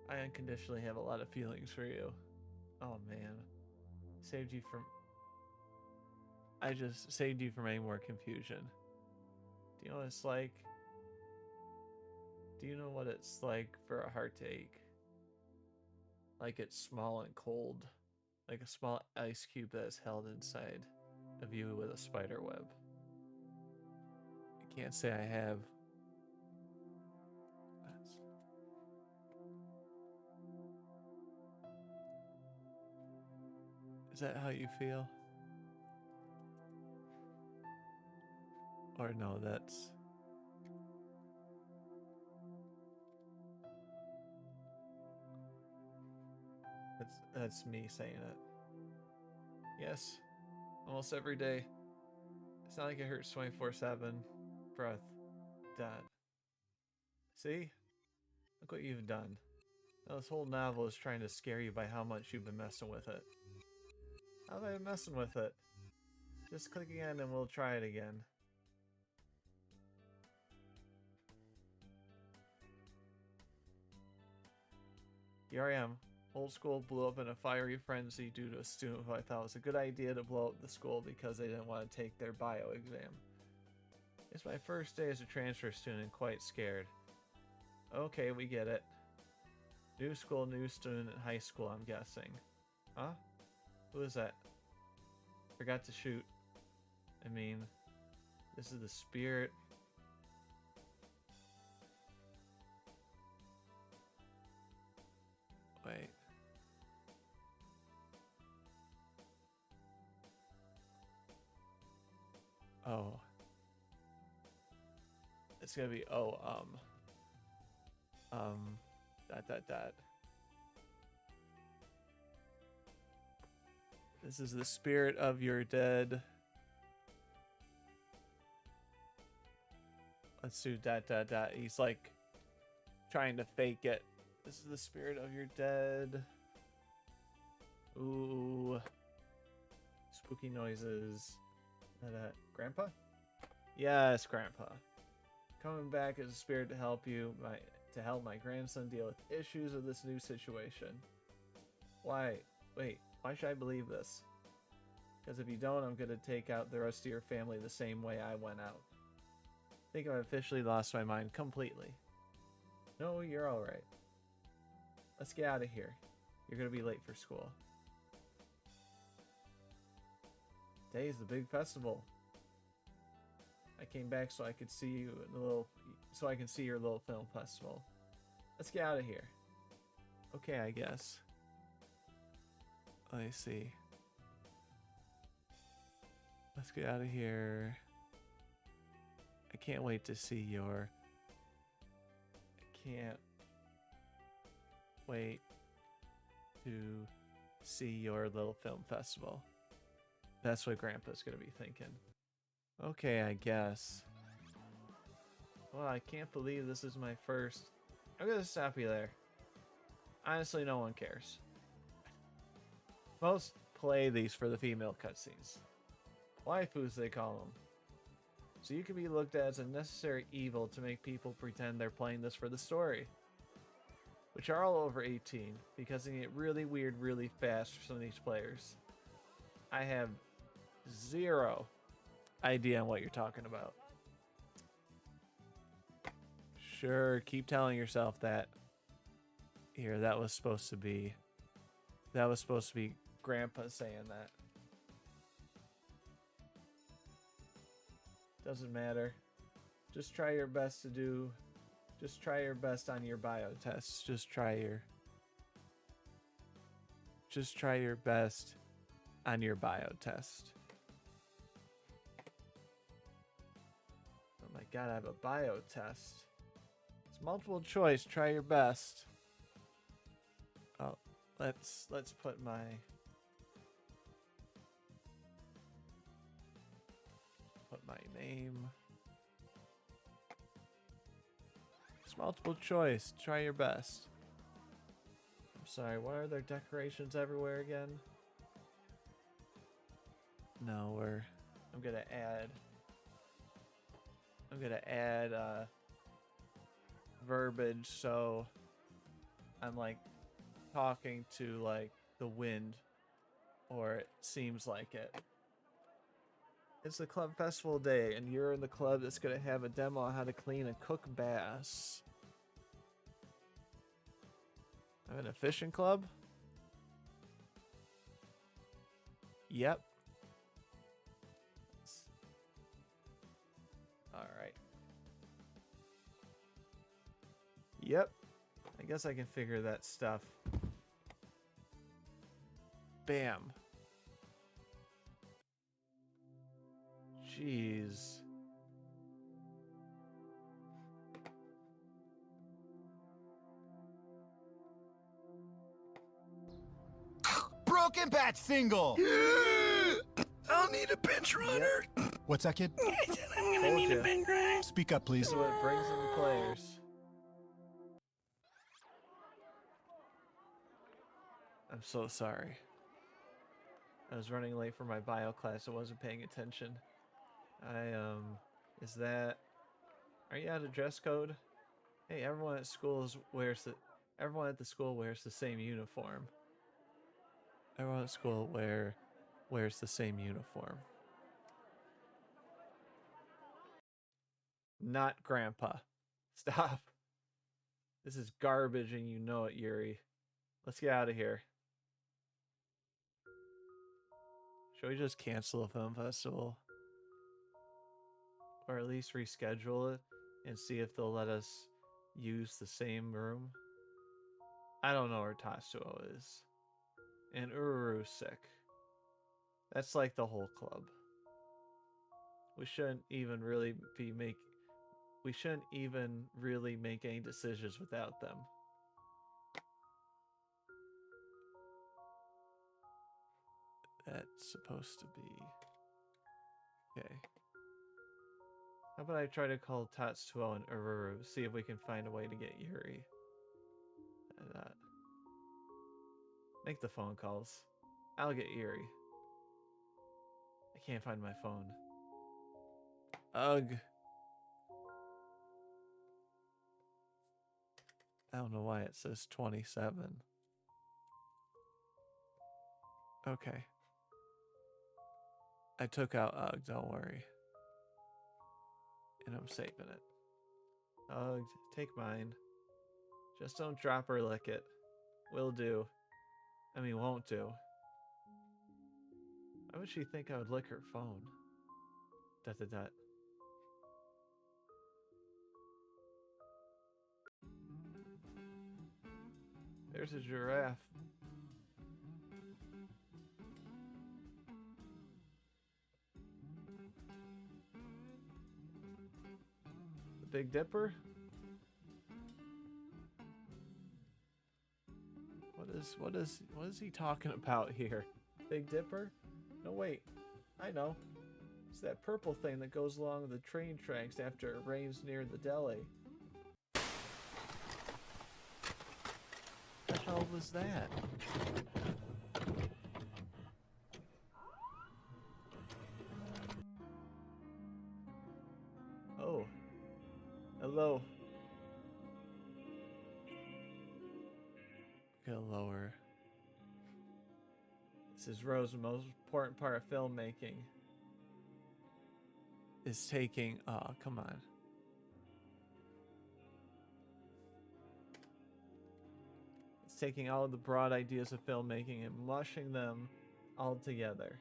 I unconditionally have a lot of feelings for you. Oh man. I just saved you from any more confusion. Do you know what it's like? Do you know what it's like for a heart to ache? Like it's small and cold. Like a small ice cube that is held inside of you with a spider web. I can't say I have. Is that how you feel? Or no, that's... That's me saying it. Yes, almost every day. It's not like it hurts 24/7. Breath. Dad. See? Look what you've done. Now this whole novel is trying to scare you by how much you've been messing with it. How have I been messing with it? Just click again and we'll try it again. Here I am. Old school blew up in a fiery frenzy due to a student who I thought was a good idea to blow up the school because they didn't want to take their bio exam. It's my first day as a transfer student and quite scared. Okay, we get it. New school, new student in high school, I'm guessing. Huh? Who is that? Forgot to shoot. I mean, this is the spirit. Wait. Oh. It's gonna be, dot. This is the spirit of your dead. Let's do dot. He's like trying to fake it. This is the spirit of your dead. Ooh. Spooky noises. Grandpa? Yes, Grandpa. Coming back as a spirit to help my grandson deal with issues of this new situation. Why? Wait, why should I believe this? Because if you don't, I'm going to take out the rest of your family the same way I went out. I think I've officially lost my mind completely. No, you're alright. Let's get out of here. You're going to be late for school. Today's the big festival. I came back so I could see you so I can see your little film festival. Let's get out of here. Okay, I guess. Let me see. Let's get out of here. I can't wait to see your... I can't wait to see your little film festival. That's what Grandpa's gonna be thinking. Okay, I guess. Well, I can't believe this is my first... I'm gonna stop you there. Honestly, no one cares. Most play these for the female cutscenes. Waifus, they call them. So you can be looked at as a necessary evil to make people pretend they're playing this for the story. Which are all over 18, because they get really weird really fast for some of these players. I have zero idea on what you're talking about. Sure, keep telling yourself that. Here, that was supposed to be Grandpa saying that. Doesn't matter. Just try your best on your bio tests. Just try your best on your bio test. Oh my god, I have a bio test. It's multiple choice. Try your best. Oh, let's put my name. It's multiple choice. Try your best. I'm sorry, why are there decorations everywhere again? No, I'm gonna add verbiage so I'm like talking to like the wind, or it seems like it. It's the club festival day and you're in the club that's gonna have a demo on how to clean and cook bass. I'm in a fishing club? Yep. Alright. Yep. I guess I can figure that stuff. Bam. Jeez. broken bat single. I'll need a bench runner. What's that, kid? Told you. Speak up, please. This is what brings in the players. I'm so sorry. I was running late for my bio class. I wasn't paying attention. Is that... Are you out of dress code? Hey, everyone at the school wears the same uniform. Everyone at school wears the same uniform. Not Grandpa. Stop. This is garbage and you know it, Yuri. Let's get out of here. Should we just cancel the film festival? Or at least reschedule it and see if they'll let us use the same room? I don't know where Tatsuo is. And Ururu's sick. That's like the whole club. We shouldn't even really make any decisions without them. That's supposed to be... Okay. How about I try to call Tatsuo and Ururu, see if we can find a way to get Yuri. Make the phone calls. I'll get Yuri. I can't find my phone. Ugh. I don't know why it says 27. Okay. I took out Ugh, don't worry. And I'm saving it. Ugh, take mine. Just don't drop or lick it. Will do. I mean, won't do. Why would she think I would lick her phone? ... There's a giraffe. The Big Dipper? What is he talking about here? Big Dipper? No, wait. I know. It's that purple thing that goes along the train tracks after it rains near the deli. What the hell was that? Oh. Hello. Gonna lower. This is Rose, the most important part of filmmaking. Is taking... Oh, come on. It's taking all of the broad ideas of filmmaking and mushing them all together.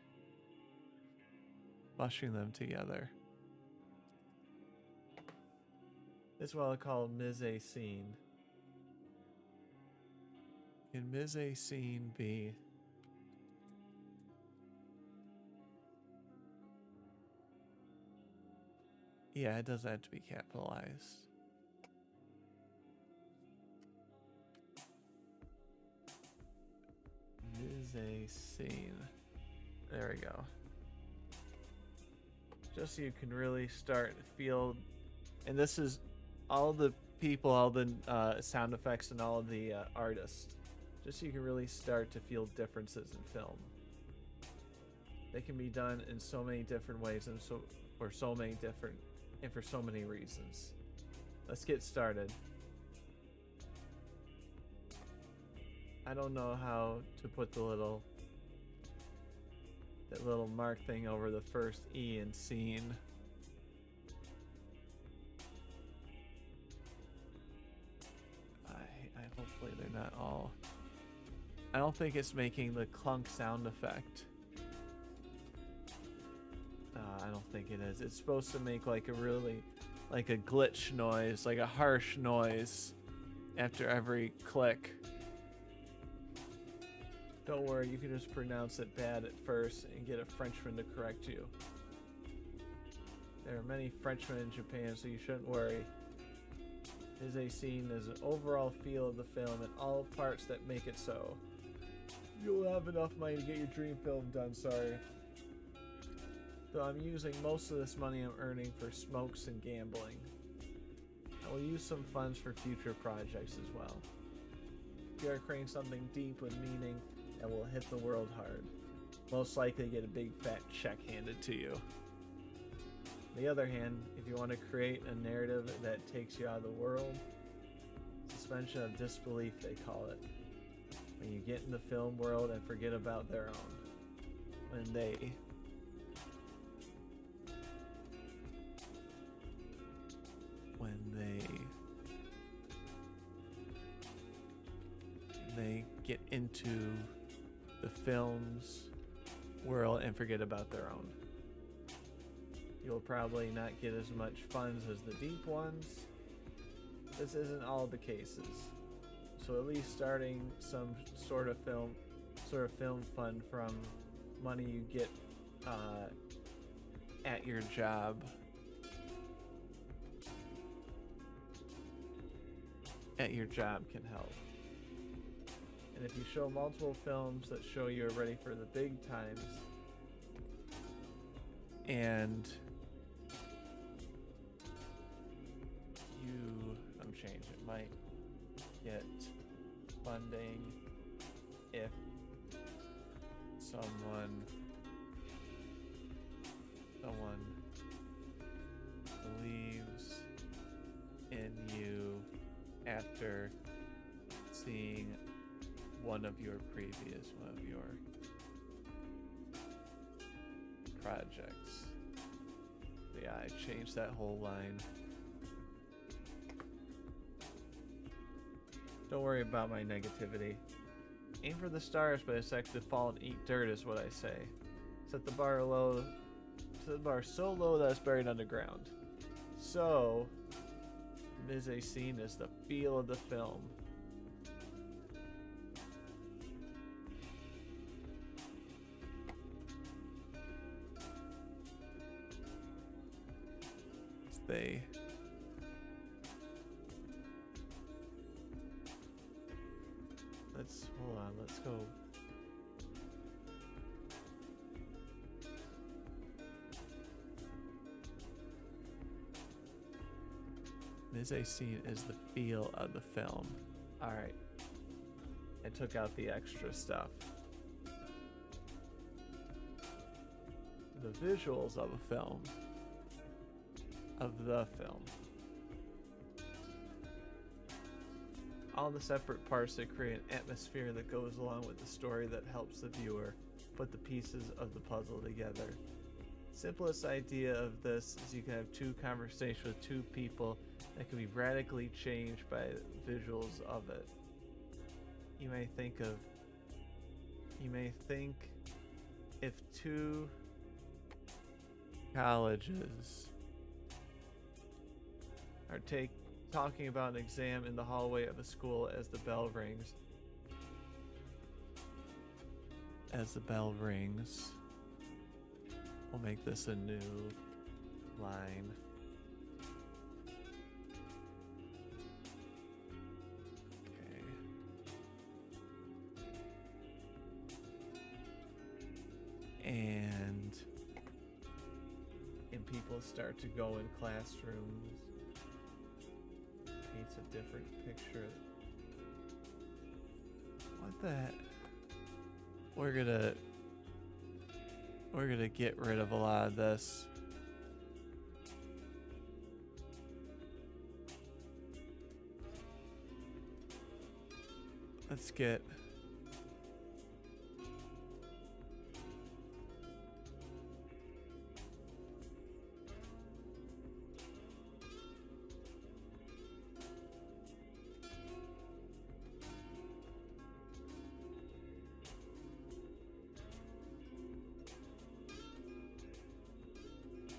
Mushing them together. This is what I call mise-en-scene. Can mise-en-scene be... Yeah, it doesn't have to be capitalized. Mise-en-scene. There we go. Just so you can really start to feel... And this is all the people, all the sound effects and all of the artists. Just so you can really start to feel differences in film. They can be done in so many different ways and for so many reasons. Let's get started. I don't know how to put that little mark thing over the first E in scene. Hopefully they're not all... I don't think it's making the clunk sound effect. I don't think it is. It's supposed to make like a glitch noise, like a harsh noise after every click. Don't worry, you can just pronounce it bad at first and get a Frenchman to correct you. There are many Frenchmen in Japan, so you shouldn't worry. Mise-en-scene is an overall feel of the film and all parts that make it so. You'll have enough money to get your dream film done, sorry. Though I'm using most of this money I'm earning for smokes and gambling. I will use some funds for future projects as well. You are creating something deep with meaning that will hit the world hard. Most likely get a big fat check handed to you. On the other hand, if you want to create a narrative that takes you out of the world, suspension of disbelief they call it. When you get in the film world and forget about their own. When they get into the film's world and forget about their own. You'll probably not get as much funds as the deep ones. This isn't all the cases. So at least starting some sort of film fund from money you get at your job. At your job can help. And if you show multiple films that show you're ready for the big times, and I'm changing it, might get funding if someone believes in you after seeing one of your projects. Yeah, I changed that whole line. Don't worry about my negativity. Aim for the stars, but expect to fall and eat dirt is what I say. Set the bar low. Set the bar so low that it's buried underground. So, mise-en-scene is the feel of the film. Let's go. Mise-en-scene is the feel of the film. Alright. I took out the extra stuff. The visuals of a film. Of the film. All the separate parts that create an atmosphere that goes along with the story that helps the viewer put the pieces of the puzzle together. Simplest idea of this is you can have two conversations with two people that can be radically changed by visuals of it. You may think if two colleges are talking about an exam in the hallway of a school as the bell rings. We'll make this a new line. Okay. And people start to go in classrooms. Paints a different picture. What the heck? We're gonna get rid of a lot of this. Let's get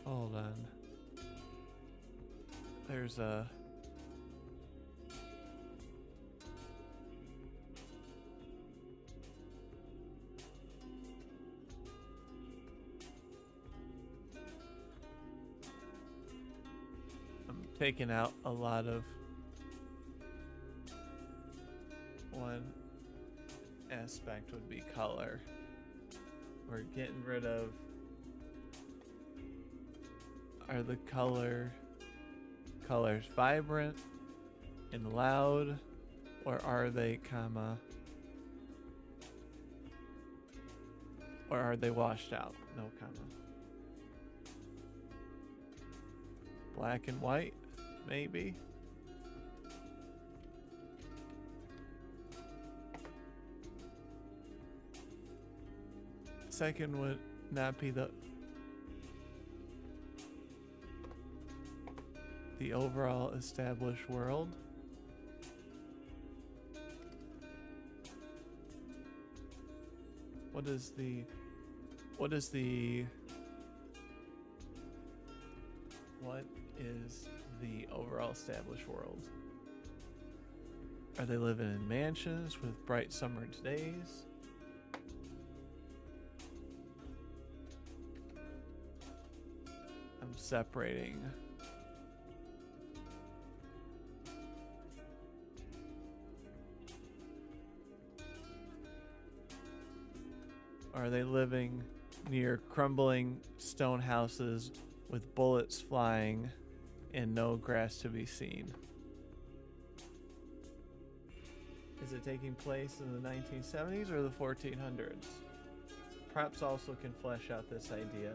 hold on. There's a I'm taking out a lot of one aspect would be color. We're getting rid of... Are the colors vibrant and loud, or are they or are they washed out? No comma. Black and white, maybe. Second would not be the overall established world. What is the overall established world? Are they living in mansions with bright summer days? I'm separating. Are they living near crumbling stone houses with bullets flying and no grass to be seen? Is it taking place in the 1970s or the 1400s? Props also can flesh out this idea.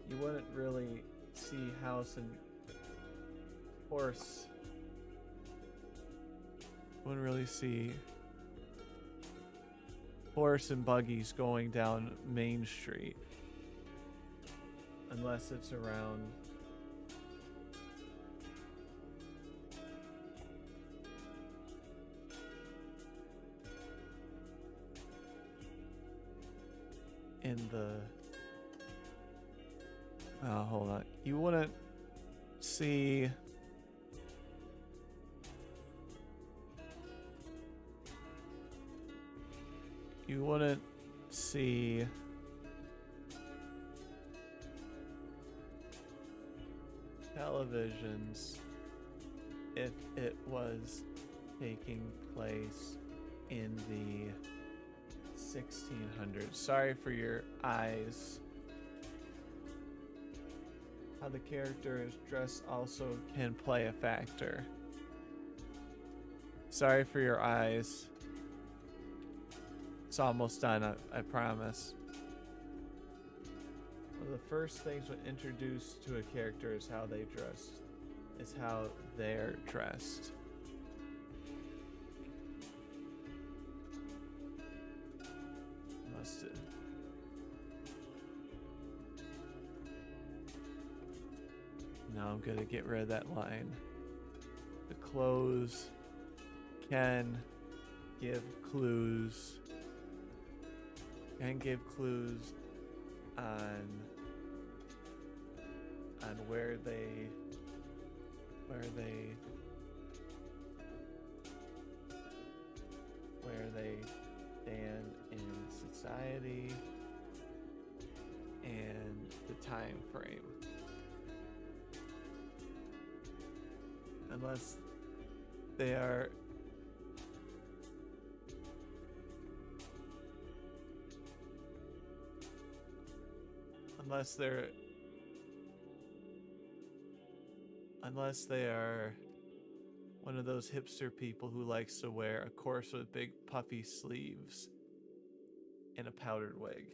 You wouldn't really see house and horse. Wouldn't really see horse and buggies going down Main Street unless it's around in the hold on. You wouldn't see televisions if it was taking place in the 1600s. Sorry for your eyes. How the character is dressed also can play a factor. Sorry for your eyes. It's almost done, I promise. One of the first things when introduced to a character is how they dress. Is how they're dressed. Must have. Now I'm gonna get rid of that line. The clothes can give clues. Can give clues on where they stand in society and the time frame. Unless they are unless they are one of those hipster people who likes to wear a course with big puffy sleeves and a powdered wig.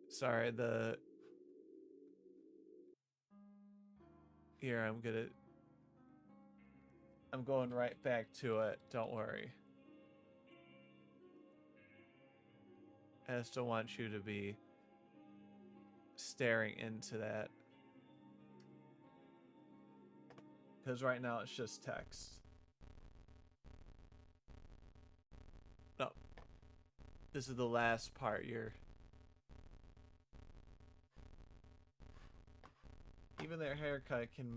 Sorry, here I'm going right back to it, don't worry. I just don't want you to be staring into that. Because right now it's just text. No. This is the last part. Even their haircut can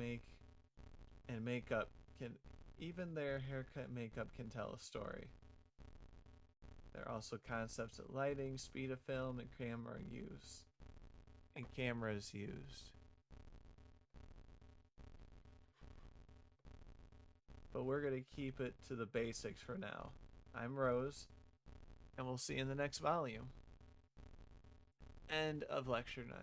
tell a story. There are also concepts of lighting, speed of film, and cameras used. but we're going to keep it to the basics for now. I'm Rose, and we'll see you in the next volume. End of Lecture 9.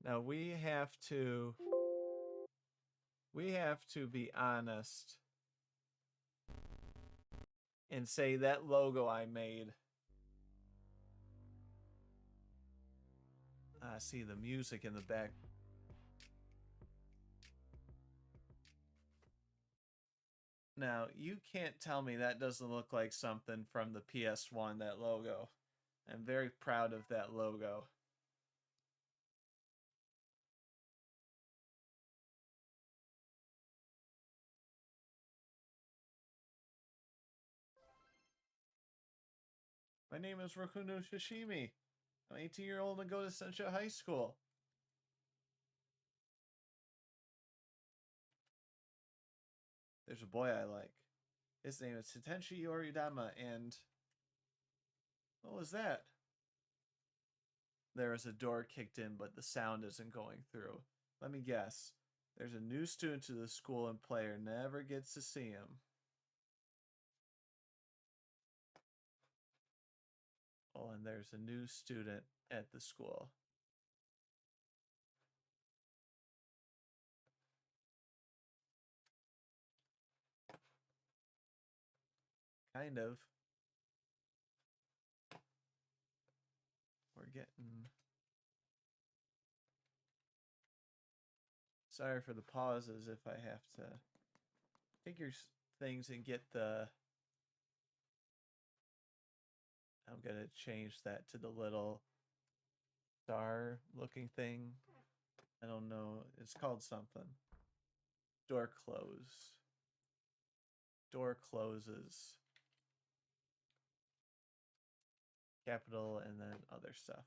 Now we have to be honest and say that logo I made. I see the music in the back. Now, you can't tell me that doesn't look like something from the PS1, that logo. I'm very proud of that logo. My name is Rokuno Shishimi. I'm 18-year-old and go to Sencha High School. There's a boy I like. His name is Tatenshi Yoridama, and... what was that? There is a door kicked in, but the sound isn't going through. Let me guess. There's a new student to the school and player never gets to see him. Oh, and there's a new student at the school. Kind of. We're getting... sorry for the pauses if I have to figure things and get the... I'm going to change that to the little star looking thing. I don't know. It's called something. Door close. Door closes. Capital and then other stuff.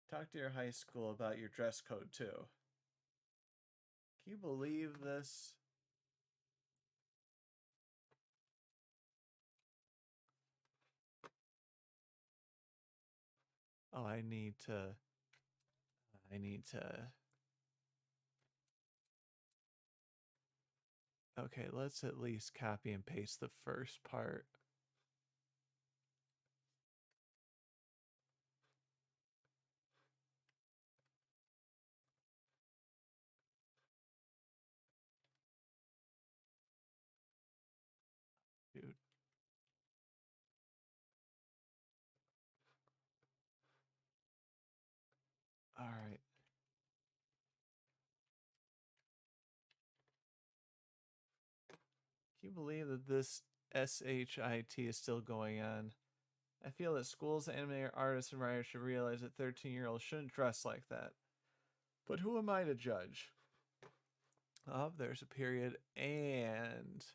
Talk to your high school about your dress code too. Can you believe this? Oh, I need to... okay, let's at least copy and paste the first part. Dude. All right. Can you believe that this SHIT is still going on? I feel that schools, animator, artists, and writers should realize that 13-year-olds shouldn't dress like that. But who am I to judge? Oh, there's a period and...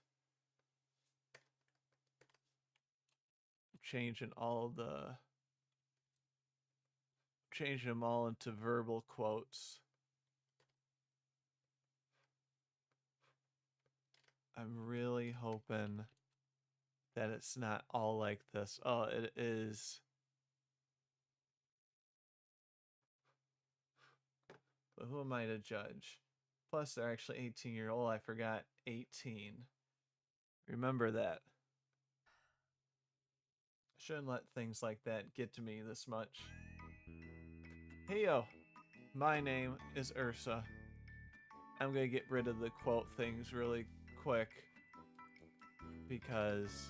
changing them all into verbal quotes. I'm really hoping that it's not all like this. Oh, it is. But who am I to judge? Plus, they're actually 18-year-old. I forgot 18. Remember that. Shouldn't let things like that get to me this much. Hey yo, my name is Ursa. I'm gonna get rid of the quote things really quick because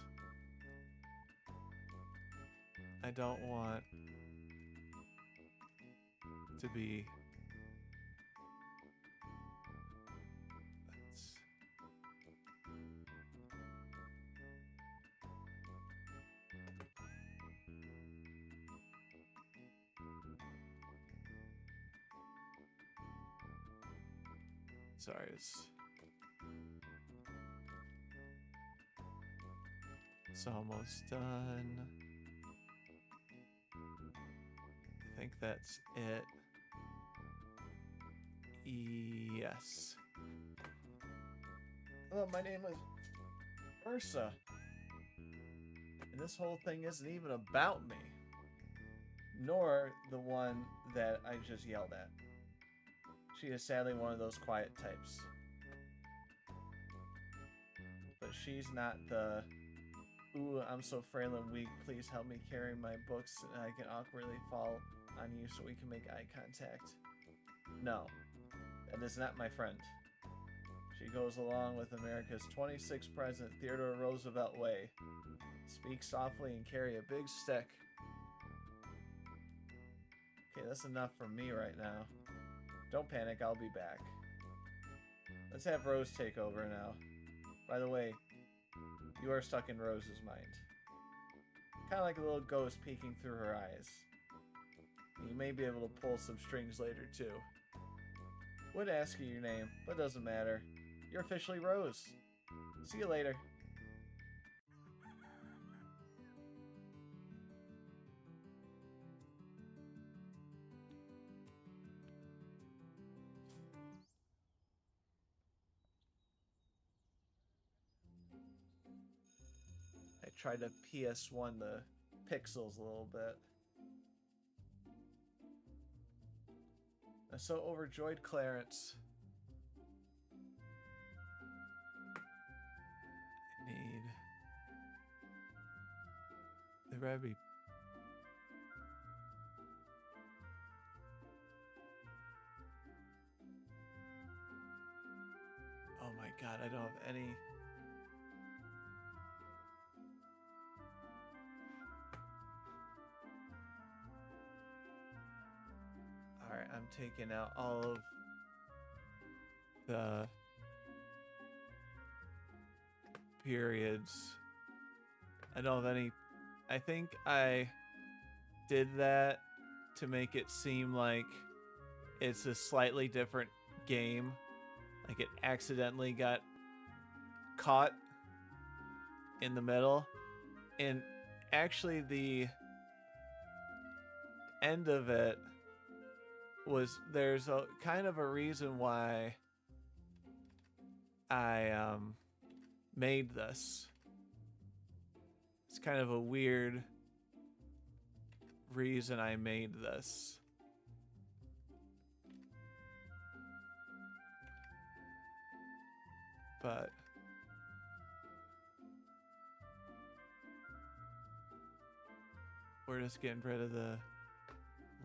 I don't want to be... sorry, it's almost done. I think that's it. Yes. Oh, my name is Ursa. And this whole thing isn't even about me. Nor the one that I just yelled at. She is sadly one of those quiet types. But she's not the, ooh, I'm so frail and weak, please help me carry my books and I can awkwardly fall on you so we can make eye contact. No, that is not my friend. She goes along with America's 26th President Theodore Roosevelt way. Speak softly and carry a big stick. Okay, that's enough from me right now. Don't panic, I'll be back. Let's have Rose take over now. By the way, you are stuck in Rose's mind. Kind of like a little ghost peeking through her eyes. You may be able to pull some strings later too. Would ask you your name, but doesn't matter. You're officially Rose. See you later. I tried to PS1 the pixels a little bit. I'm so overjoyed, Clarence. I need the Rebbe. Oh my god, I don't have any. Alright, I'm taking out all of the periods. I don't have any. I think I did that to make it seem like it's a slightly different game. Like it accidentally got caught in the middle. And actually the end of it was, there's a kind of a reason why I made this. It's kind of a weird reason I made this. But we're just getting rid of the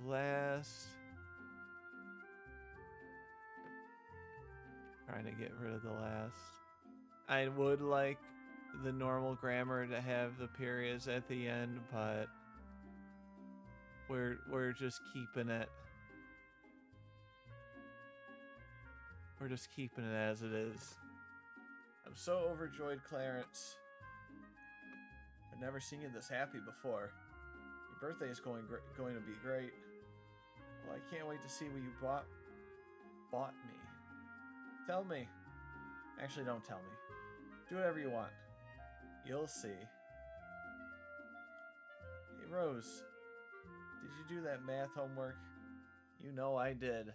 last. Trying to get rid of the last. I would like the normal grammar to have the periods at the end, but we're just keeping it. We're just keeping it as it is. I'm so overjoyed, Clarence. I've never seen you this happy before. Your birthday is going to be great. Well, I can't wait to see what you bought me. Tell me. Actually, don't tell me. Do whatever you want. You'll see. Hey, Rose. Did you do that math homework? You know I did.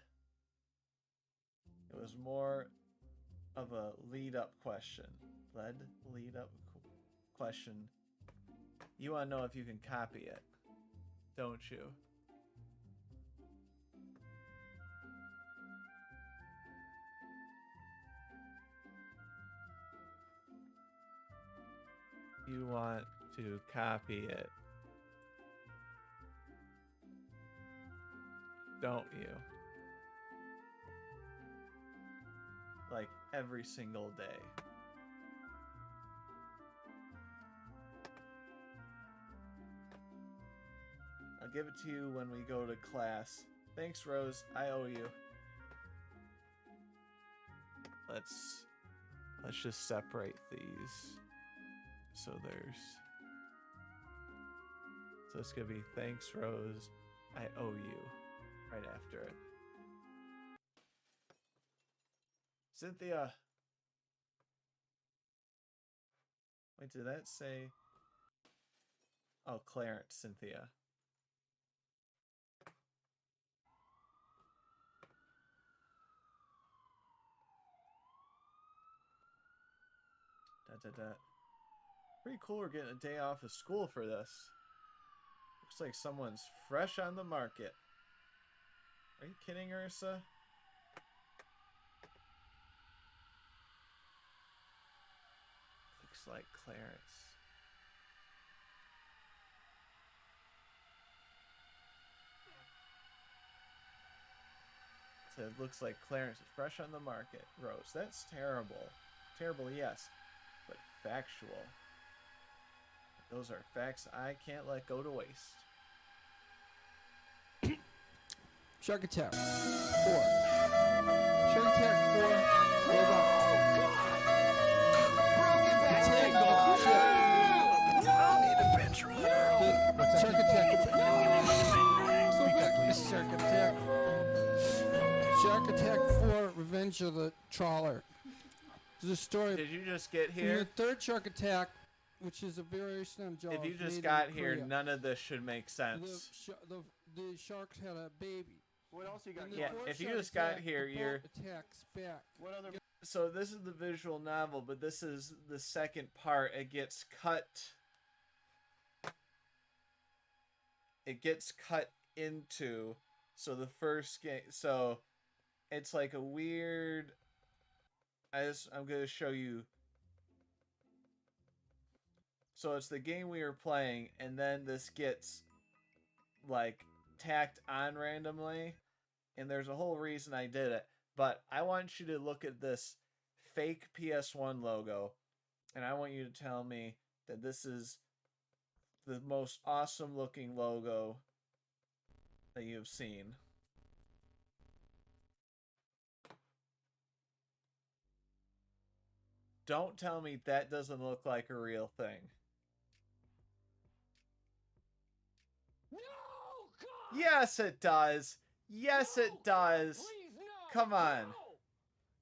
It was more of a lead-up question. Lead-up question. You want to know if you can copy it, don't you? You want to copy it, don't you? Like every single day. I'll give it to you when we go to class. Thanks, Rose. I owe you. Let's just separate these. So it's gonna be thanks, Rose. I owe you. Right after it. Cynthia. Wait, did that say? Oh, Clarence, Cynthia. Pretty cool we're getting a day off of school for this. Looks like someone's fresh on the market. Are you kidding, Ursa? Looks like Clarence. So it looks like Clarence is fresh on the market. Rose, that's terrible. Terrible, yes, but factual. Those are facts I can't let go to waste. Shark Attack 4. Shark Attack 4. Hold on. I'll need a bench runner. What's that? Shark Attack. Repeat that, please. Shark Attack. Shark Attack 4. Revenge of the Trawler. There's a story. Did you just get In here? the third Shark Attack, which is a variation on Jaws. If you just made got in here, Korea, none of this should make sense. the sharks had a baby. What else you got? In the Yeah, fourth if you Shark just got Attack, here, the you're... boat attacks back. What other? So this is the visual novel, but this is the second part. It gets cut. It gets cut into. So the first game. So it's like a weird. I'm gonna show you. So it's the game we were playing, and then this gets like tacked on randomly, and there's a whole reason I did it. But I want you to look at this fake PS1 logo, and I want you to tell me that this is the most awesome looking logo that you've seen. Don't tell me that doesn't look like a real thing. No, God! Yes, it does. Yes, No, it does. Please, no! Come on.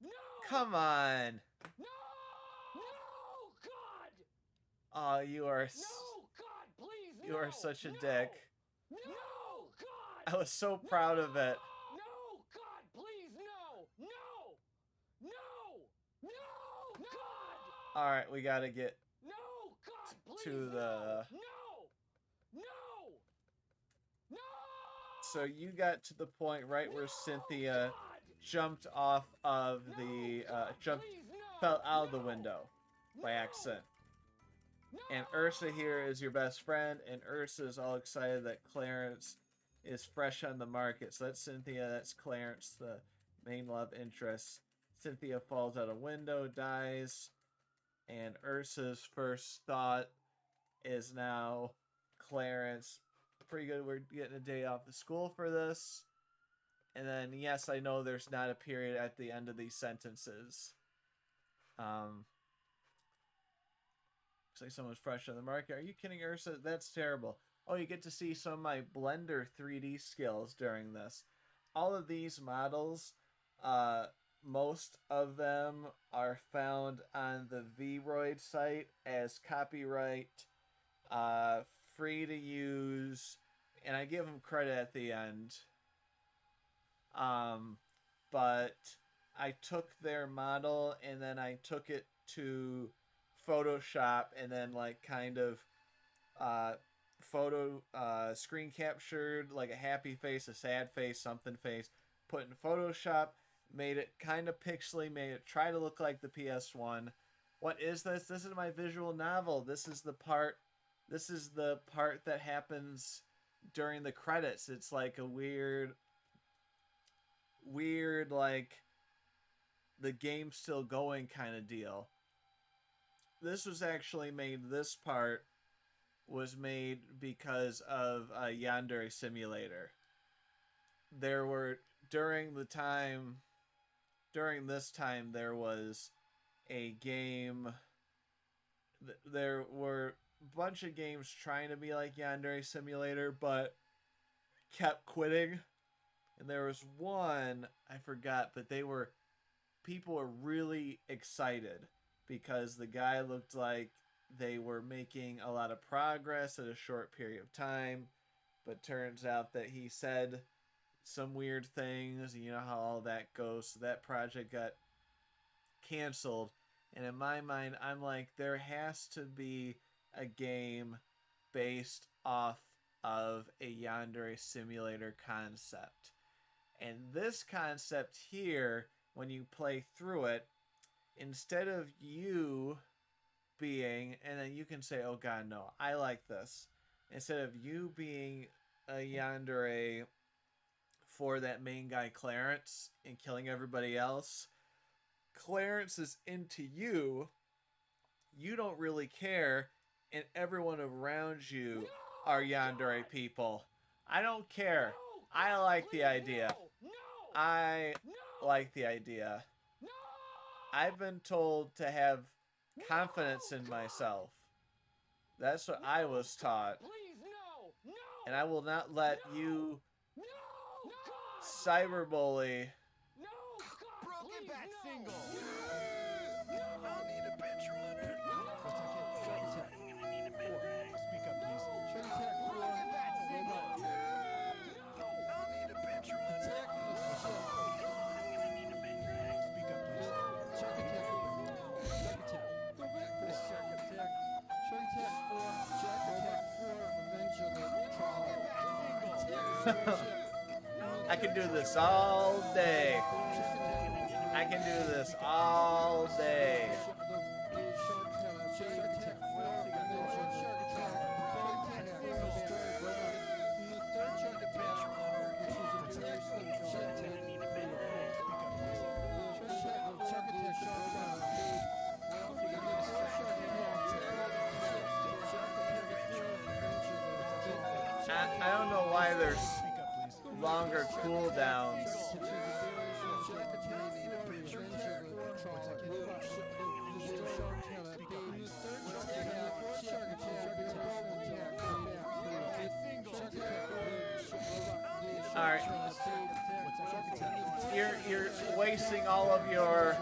No! No! Come on. No! No, God! Oh, you are No, God, please, you no! are such a No! dick. No, God! I was so proud of it. No, God, please, no! No! No! No, God! All right, we got to get No, God, please, to the no! No! No! So you got to the point right where Cynthia God! jumped off of the jumped Please, no! fell out of the No! window by No! accident. No! And Ursa here is your best friend, and Ursa is all excited that Clarence is fresh on the market. So that's Cynthia, that's Clarence, the main love interest. Cynthia falls out a window, dies, and Ursa's first thought is now Clarence. Pretty good, we're getting a day off of school for this. And then, yes, I know there's not a period at the end of these sentences. Looks like someone's fresh on the market. Are you kidding, Ursa? That's terrible. Oh, you get to see some of my Blender 3D skills during this. All of these models, most of them are found on the Vroid site as copyright, free to use, and I give them credit at the end. But I took their model and then I took it to Photoshop and then like kind of screen captured like a happy face, a sad face, something face, put in Photoshop, made it kind of pixely, made it try to look like the PS1. What is this? This is my visual novel. This is the part that happens during the credits. It's like a weird like the game's still going kind of deal. This was actually made, this part was made because of Yandere Simulator. There were, during this time, there was a game, there were a bunch of games trying to be like Yandere Simulator, but kept quitting. And there was one, I forgot, but people were really excited because the guy looked like they were making a lot of progress in a short period of time, but turns out that he said some weird things, and you know how all that goes. So that project got canceled, And in my mind, I'm like, there has to be a game based off of a yandere simulator concept. And this concept here, when you play through it, instead of you being, and then you can say, oh god, no, I like this. Instead of you being a yandere for that main guy Clarence and killing everybody else, Clarence is into you. You don't really care, and everyone around you are yandere people. I don't care. I like the idea. I like the idea. I've been told to have confidence in myself. That's what I was taught. And I will not let you cyberbully. Broken bat single. I'll need a bench runner. What's that kid? I'm gonna need a bench runner. Speak up, please. Broken bat single. I'll need a bench runner. I'm gonna need a bench runner. Speak up, please. I can do this all day. I can do this all day. I don't know why there's longer cooldowns. Alright. You're wasting all of your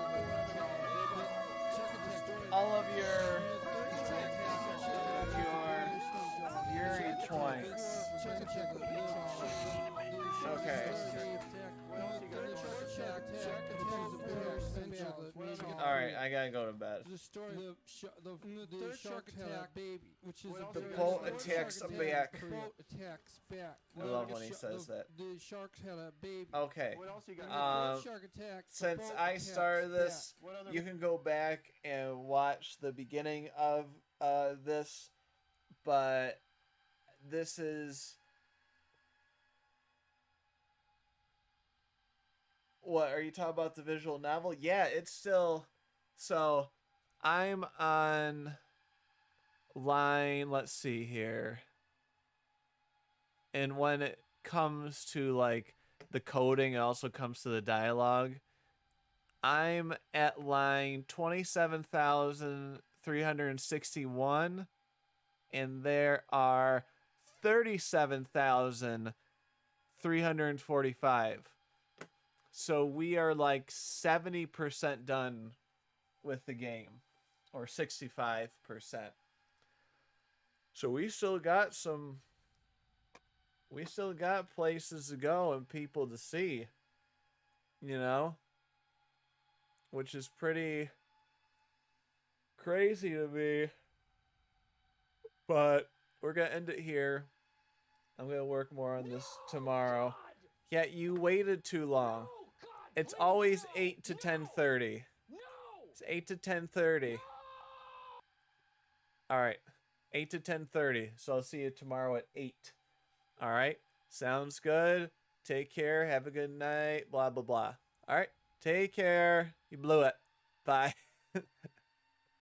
Yuri points. Okay. Alright, I gotta go to bed. The story, the shark attack baby, which is The boat attacks back. The boat attacks back. I love when he says that. The sharks had a baby. Okay. Shark attack. Since I started this, you can go back and watch the beginning of this, but this is... What, are you talking about the visual novel? Yeah, it's still... So, I'm on line, let's see here. And when it comes to, like, the coding, it also comes to the dialogue. I'm at line 27,361, and there are 37,345. So we are like 70% done with the game, or 65%. So we still got places to go and people to see, you know, which is pretty crazy to me. But we're gonna end it here. I'm gonna work more on this tomorrow. Yeah, you waited too long. It's always 8 to 10:30. It's 8 to 10:30. All right, 8 to 10:30. So I'll see you tomorrow at 8. All right, sounds good. Take care. Have a good night. Blah blah blah. All right, take care. You blew it. Bye.